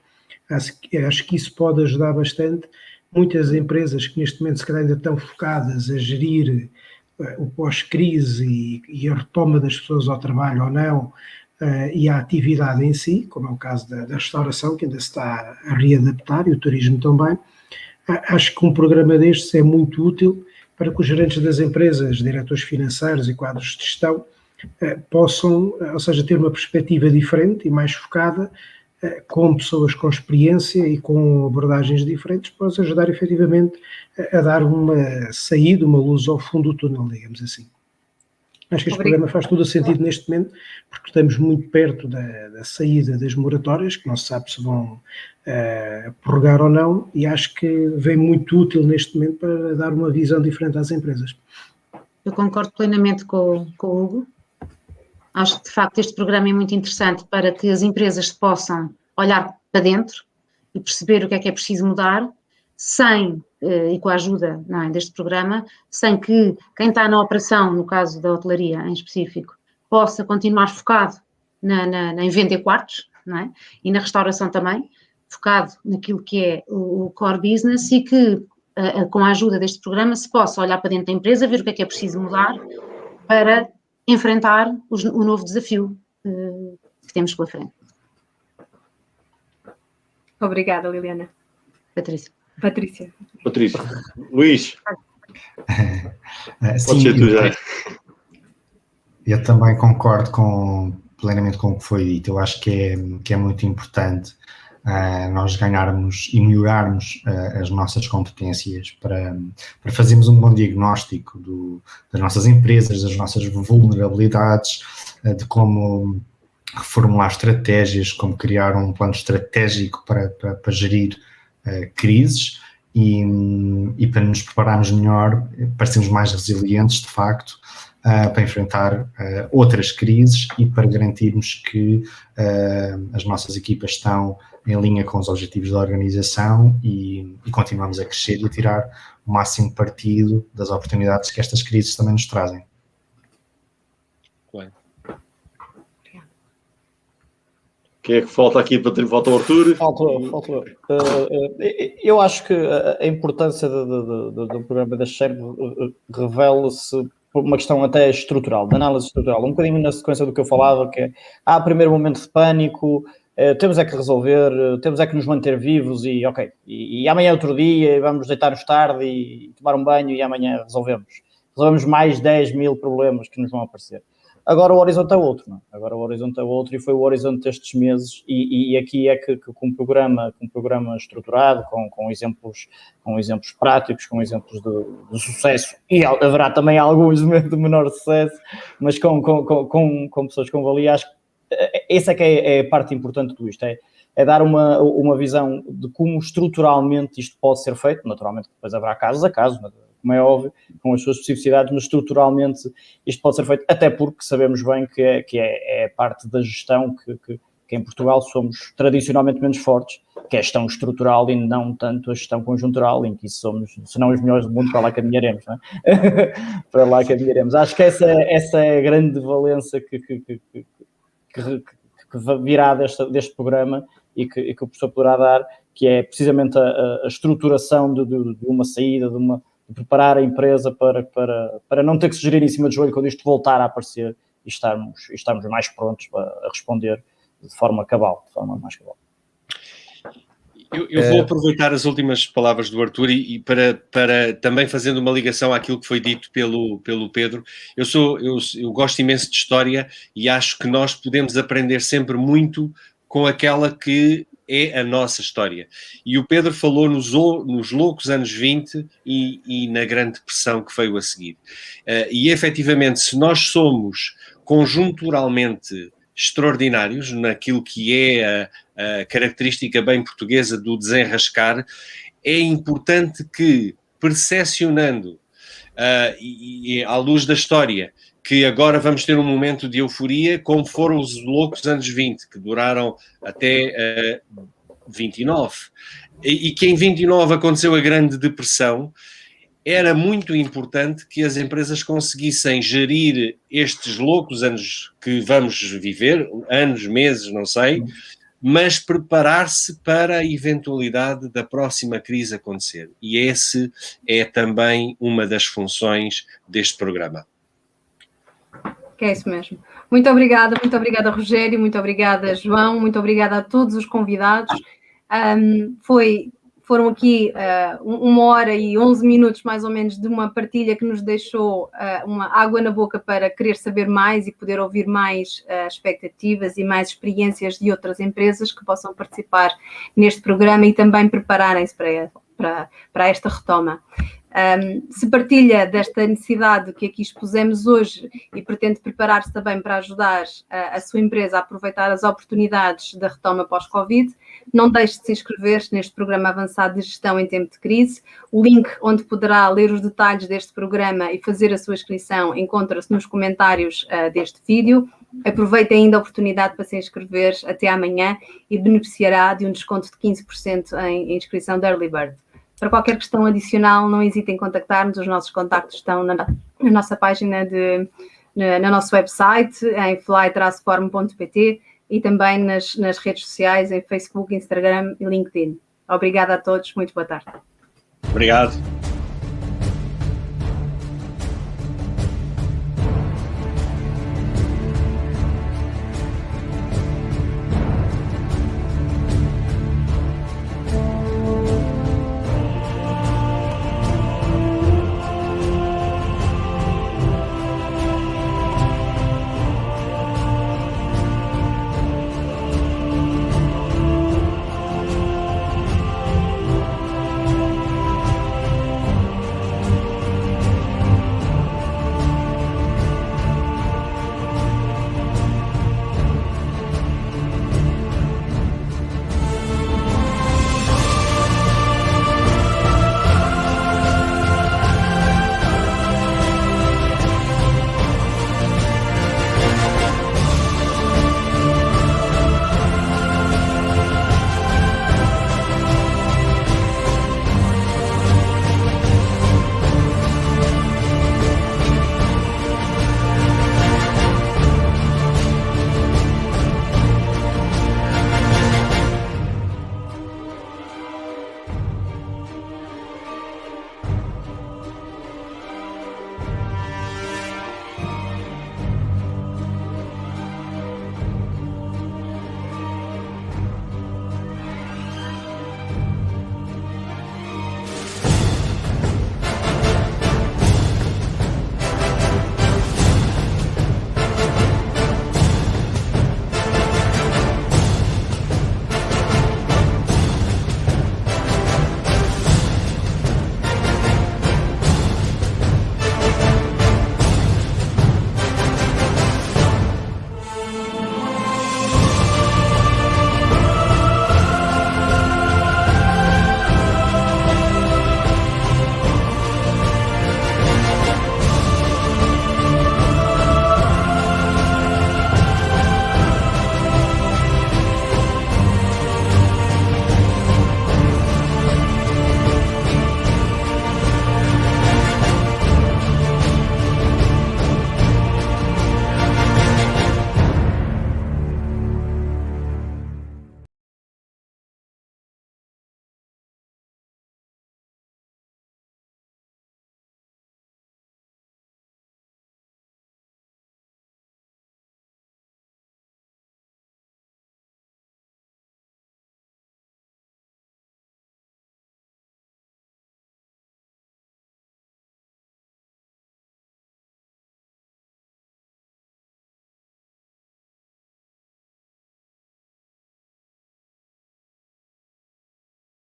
acho que isso pode ajudar bastante. Muitas empresas que neste momento se calhar ainda estão focadas a gerir o pós-crise e a retoma das pessoas ao trabalho ou não, e a atividade em si, como é o caso da restauração, que ainda se está a readaptar, e o turismo também. Acho que um programa destes é muito útil para que os gerentes das empresas, diretores financeiros e quadros de gestão possam, ou seja, ter uma perspectiva diferente e mais focada com pessoas com experiência e com abordagens diferentes, para nos ajudar efetivamente a dar uma saída, uma luz ao fundo do túnel, digamos assim. Acho que este programa faz todo o sentido neste momento, porque estamos muito perto da saída das moratórias, que não se sabe se vão prorrogar ou não, e acho que vem muito útil neste momento para dar uma visão diferente às empresas. Eu concordo plenamente com o Hugo. Acho que, de facto, este programa é muito interessante para que as empresas possam olhar para dentro e perceber o que é preciso mudar, e com a ajuda, não é, deste programa, sem que quem está na operação, no caso da hotelaria em específico, possa continuar focado em vender quartos, não é? E na restauração também, focado naquilo que é o core business, e que com a ajuda deste programa se possa olhar para dentro da empresa, ver o que é preciso mudar para enfrentar o novo desafio que temos pela frente. Obrigada, Liliana. Patrícia. Luís. Sim, ser tu já. Eu também concordo plenamente com o que foi dito. Eu acho que é muito importante nós ganharmos e melhorarmos as nossas competências para fazermos um bom diagnóstico das nossas empresas, das nossas vulnerabilidades, de como reformular estratégias, como criar um plano estratégico para gerir crises e para nos prepararmos melhor, para sermos mais resilientes, de facto, para enfrentar outras crises e para garantirmos que as nossas equipas estão em linha com os objetivos da organização e continuamos a crescer e a tirar o máximo partido das oportunidades que estas crises também nos trazem. Bem. Quem é que falta aqui? Falta o Arthur? Falta eu. Eu acho que a importância do programa da SHARE revela-se por uma questão até estrutural, de análise estrutural, um bocadinho na sequência do que eu falava, que há primeiro momento de pânico, temos é que resolver, temos é que nos manter vivos e ok, e amanhã é outro dia, vamos deitar-nos tarde e tomar um banho e amanhã resolvemos mais 10 mil problemas que nos vão aparecer. Agora o horizonte é outro, não é? Agora o horizonte é outro e foi o horizonte destes meses e aqui é que com um programa estruturado, com exemplos práticos, com exemplos de sucesso, e haverá também alguns de menor sucesso, mas com pessoas com valia, acho que essa é que é a parte importante de isto, é dar uma visão de como estruturalmente isto pode ser feito. Naturalmente depois haverá casos a casos, como é óbvio, com as suas especificidades, mas estruturalmente isto pode ser feito, até porque sabemos bem que é parte da gestão que em Portugal somos tradicionalmente menos fortes, que é a gestão estrutural e não tanto a gestão conjuntural, em que somos, se não os melhores do mundo, para lá caminharemos, não é? Para lá caminharemos. Acho que essa é a grande valência que virá deste programa e que o professor poderá dar, que é precisamente a estruturação de uma saída, de preparar a empresa para não ter que se gerir em cima do joelho quando isto voltar a aparecer e estarmos mais prontos a responder de forma mais cabal. Eu vou aproveitar as últimas palavras do Arthur e para também fazendo uma ligação àquilo que foi dito pelo Pedro. Eu gosto imenso de história e acho que nós podemos aprender sempre muito com aquela que é a nossa história. E o Pedro falou nos loucos anos 20 e na Grande Depressão que veio a seguir. E efetivamente, se nós somos conjunturalmente extraordinários naquilo que é a característica bem portuguesa do desenrascar, é importante que, percepcionando e à luz da história, que agora vamos ter um momento de euforia, como foram os loucos anos 20, que duraram até 29, e que em 29 aconteceu a Grande Depressão. Era muito importante que as empresas conseguissem gerir estes loucos anos que vamos viver, anos, meses, não sei, mas preparar-se para a eventualidade da próxima crise acontecer. E esse é também uma das funções deste programa. É isso mesmo. Muito obrigada, Rogério, muito obrigada, João, muito obrigada a todos os convidados. Foi foram aqui 1 hora e 11 minutos, mais ou menos, de uma partilha que nos deixou uma água na boca para querer saber mais e poder ouvir mais expectativas e mais experiências de outras empresas que possam participar neste programa e também prepararem-se para esta retoma. Se partilha desta necessidade que aqui expusemos hoje e pretende preparar-se também para ajudar a sua empresa a aproveitar as oportunidades da retoma pós-Covid, não deixe de se inscrever neste programa avançado de gestão em tempo de crise. O link onde poderá ler os detalhes deste programa e fazer a sua inscrição encontra-se nos comentários deste vídeo. Aproveite ainda a oportunidade para se inscrever até amanhã e beneficiará de um desconto de 15% em inscrição da Early Bird. Para qualquer questão adicional, não hesitem em contactar-nos. Os nossos contactos estão na nossa página, no nosso website, em fly-forum.pt e também nas redes sociais, em Facebook, Instagram e LinkedIn. Obrigada a todos. Muito boa tarde. Obrigado.